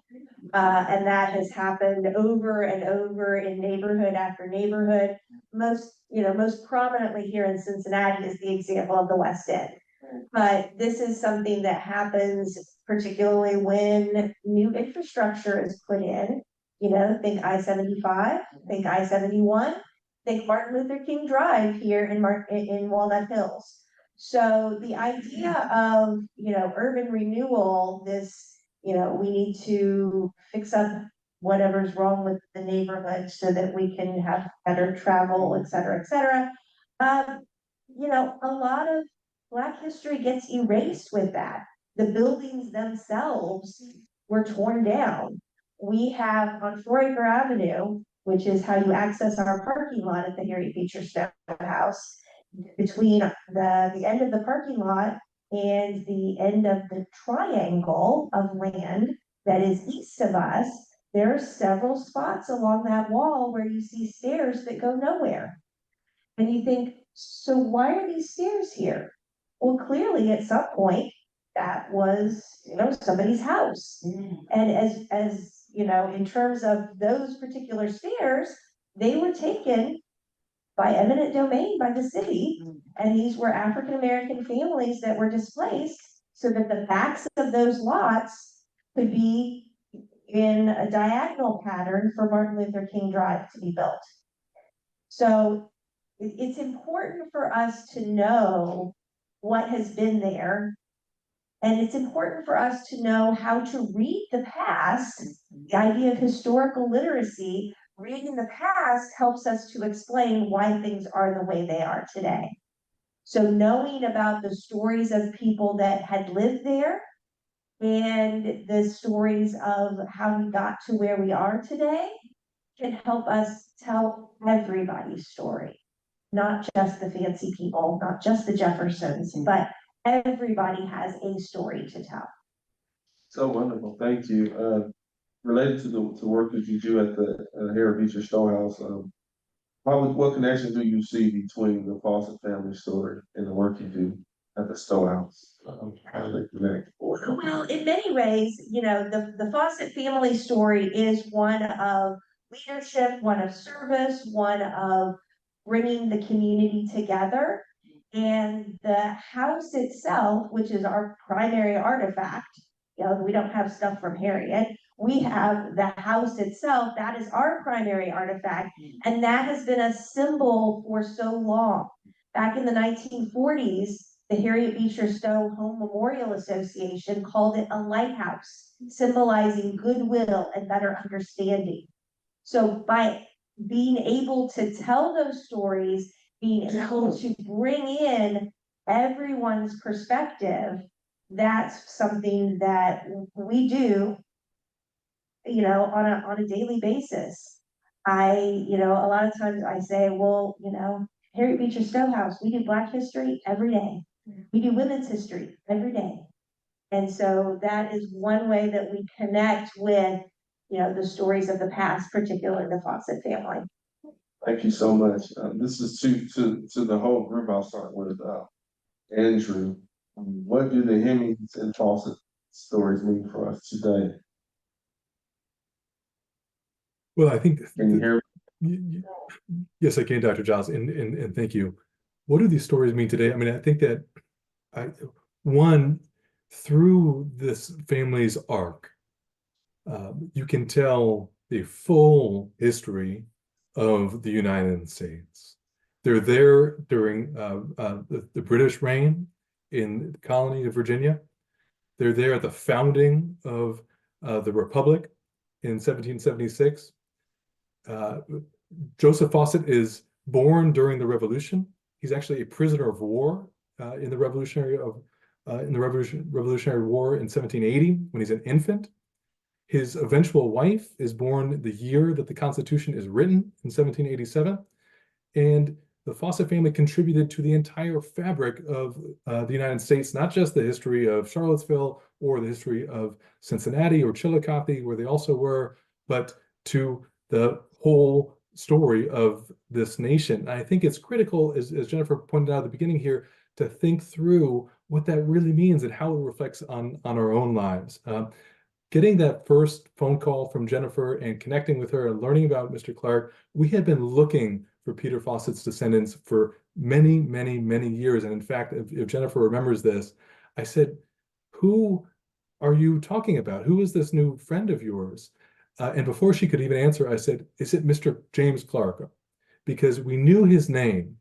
And that has happened over and over in neighborhood after neighborhood. Most prominently here in Cincinnati is the example of the West End. But this is something that happens particularly when new infrastructure is put in. Think I-75, think I-71. Think Martin Luther King Drive here in Walnut Hills. So the idea of, urban renewal, we need to fix up whatever's wrong with the neighborhood so that we can have better travel, et cetera, et cetera. A lot of Black history gets erased with that. The buildings themselves were torn down. We have on 4-Acre Avenue, which is how you access our parking lot at the Harriet Beecher Stowe house. between the end of the parking lot and the end of the triangle of land that is east of us, there are several spots along that wall where you see stairs that go nowhere. And you think, so why are these stairs here? Well, clearly at some point that was, somebody's house. And as in terms of those particular stairs, they were taken by eminent domain by the city. And these were African-American families that were displaced so that the backs of those lots could be in a diagonal pattern for Martin Luther King Drive to be built. So it's important for us to know what has been there. And it's important for us to know how to read the past. The idea of historical literacy, reading the past helps us to explain why things are the way they are today. So knowing about the stories of people that had lived there and the stories of how we got to where we are today can help us tell everybody's story. Not just the fancy people, not just the Jeffersons, but everybody has a story to tell. So wonderful, thank you. Related to the work that you do at the Harriet Beecher Stowe House, what connection do you see between the Fossett family story and the work you do at the Stowe House? How do they connect? Well, in many ways, the Fossett family story is one of leadership, one of service, one of bringing the community together. And the house itself, which is our primary artifact, we don't have stuff from Harriet. We have the house itself, that is our primary artifact, and that has been a symbol for so long. Back in the 1940s, the Harriet Beecher Stowe Home Memorial Association called it a lighthouse, symbolizing goodwill and better understanding. So by being able to tell those stories, being able to bring in everyone's perspective, that's something that we do, on a daily basis. A lot of times I say, well, Harriet Beecher Stowe House, we do Black history every day. We do women's history every day. And so that is one way that we connect with, the stories of the past, particularly the Fossett family. Thank you so much. This is to the whole group. I'll start with Andrew. What do the Hemings and Fossett stories mean for us today? Well, I think Can you hear me? yes, I can, Dr. Giles, and thank you. What do these stories mean today? I mean, I think that one, through this family's arc, you can tell the full history of the United States. They're there during the British reign in the colony of Virginia. They're there at the founding of the Republic in 1776. Joseph Fossett is born during the Revolution. He's actually a prisoner of war in the Revolutionary War in 1780 when he's an infant. His eventual wife is born the year that the Constitution is written in 1787, and the Fossett family contributed to the entire fabric of the United States, not just the history of Charlottesville or the history of Cincinnati or Chillicothe, where they also were, but to the whole story of this nation. And I think it's critical, as Jennifer pointed out at the beginning here, to think through what that really means and how it reflects on our own lives. Getting that first phone call from Jennifer and connecting with her and learning about Mr. Clark, we had been looking for Peter Fossett's descendants for many, many, many years. And in fact, if Jennifer remembers this, I said, who are you talking about? Who is this new friend of yours? And before she could even answer, I said, is it Mr. James Clark? Because we knew his name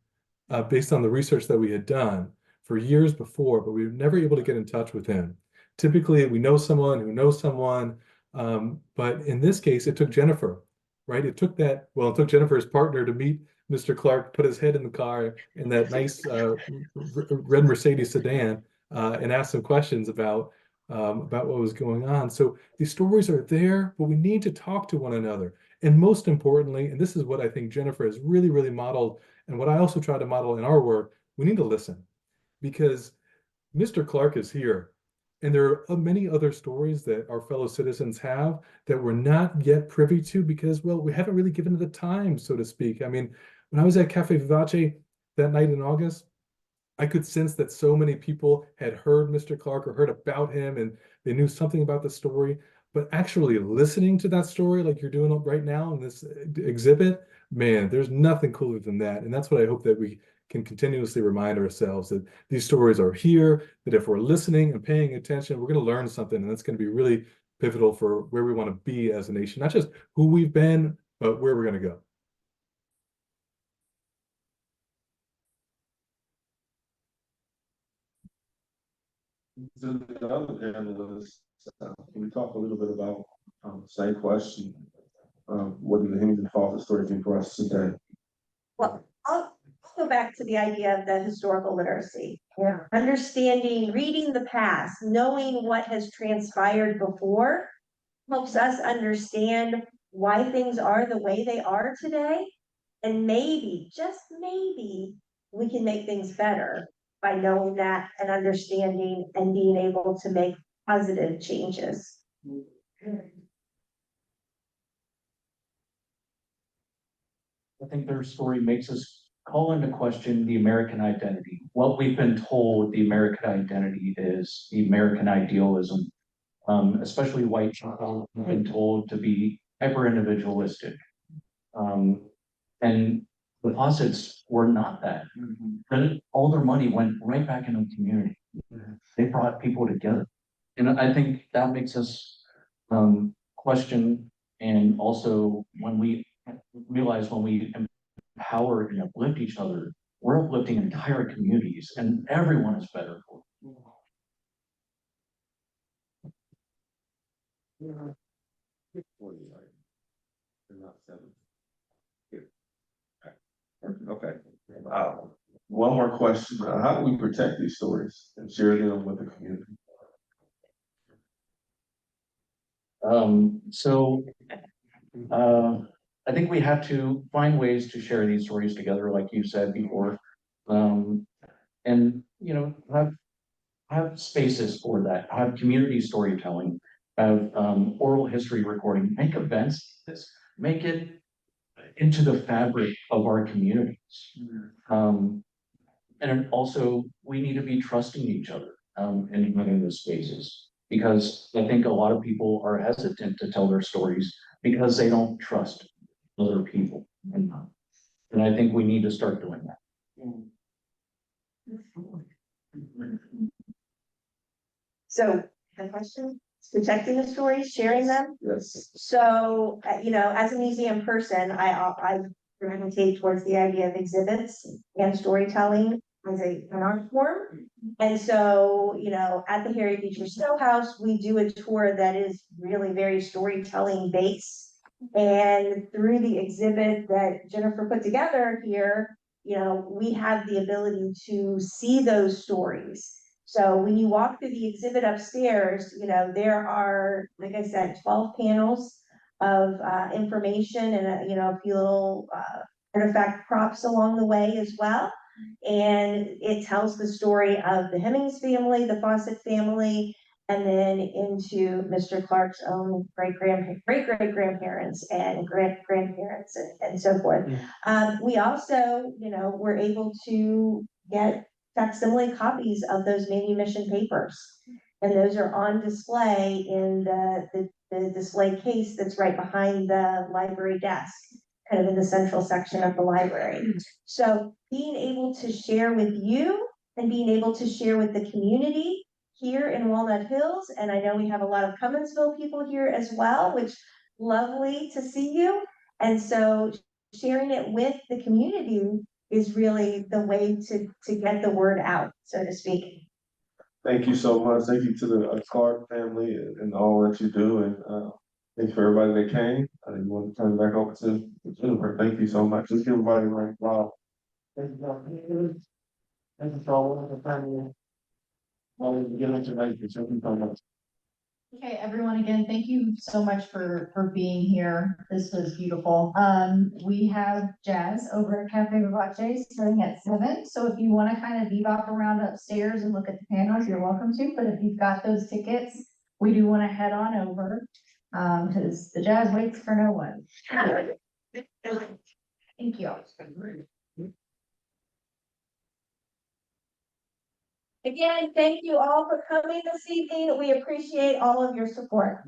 based on the research that we had done for years before, but we were never able to get in touch with him. Typically, we know someone who knows someone, but in this case, it took Jennifer, right? It took Jennifer's partner to meet Mr. Clark, put his head in the car in that nice red Mercedes sedan, and ask some questions about what was going on. So these stories are there, but we need to talk to one another. And most importantly, and this is what I think Jennifer has really, really modeled, and what I also try to model in our work, we need to listen, because Mr. Clark is here. And there are many other stories that our fellow citizens have that we're not yet privy to because, well, we haven't really given it the time, so to speak. I mean, when I was at Caffe Vivace that night in August, I could sense that so many people had heard Mr. Clark or heard about him and they knew something about the story, but actually listening to that story like you're doing right now in this exhibit, man, there's nothing cooler than that. And that's what I hope that we can continuously remind ourselves, that these stories are here, that if we're listening and paying attention, we're going to learn something, and that's going to be really pivotal for where we want to be as a nation, not just who we've been, but where we're going to go. To the other end of this, can we talk a little bit about same question? What do the Hemings and Fossett stories mean for us today? Well, I'll go back to the idea of the historical literacy. Yeah. Understanding, reading the past, knowing what has transpired before helps us understand why things are the way they are today. And maybe, just maybe, we can make things better by knowing that and understanding and being able to make positive changes. I think their story makes us call into question the American identity. What we've been told the American identity is, the American idealism, especially white people have been told to be hyper individualistic. And the Fossetts were not that. All their money went right back into the community. They brought people together. And I think that makes us question, and also when we realize when we empower and uplift each other, we're uplifting entire communities and everyone is better for it. Okay. One more question. How do we protect these stories and share them with the community? I think we have to find ways to share these stories together, like you said before. And have spaces for that, have community storytelling, have oral history recording, make events, make it into the fabric of our communities. And also we need to be trusting each other in having those spaces, because I think a lot of people are hesitant to tell their stories because they don't trust other people. And I think we need to start doing that. So, the question, protecting the stories, sharing them. Yes. So, as a museum person, I gravitate towards the idea of exhibits and storytelling as an art form. And so, at the Harriet Beecher Stowe House, we do a tour that is really very storytelling based. And through the exhibit that Jennifer put together here, we have the ability to see those stories. So when you walk through the exhibit upstairs, there are, like I said, 12 panels of information and a few little artifact props along the way as well. And it tells the story of the Hemings family, the Fossett family, and then into Mr. Clark's own great-great-grandparents and grandparents and so forth. We also, were able to get facsimile copies of those manumission papers. And those are on display in the display case that's right behind the library desk, kind of in the central section of the library. So being able to share with you and being able to share with the community here in Walnut Hills, and I know we have a lot of Cumminsville people here as well, which lovely to see you. And so sharing it with the community is really the way to get the word out, so to speak. Thank you so much. Thank you to the Clark family and all that you do. And thanks for everybody that came. I didn't want to turn it back over to Jennifer. Thank you so much. Let's give everybody a round of applause. Thank you. Thank you for all the family. All the beginning tonight. Thank you so much. Okay, everyone, again, thank you so much for being here. This was beautiful. We have jazz over at Caffe Vivace starting at 7. So if you want to kind of bebop around upstairs and look at the panels, you're welcome to. But if you've got those tickets, we do want to head on over because the jazz waits for no one. Thank you. Again, thank you all for coming this evening. We appreciate all of your support.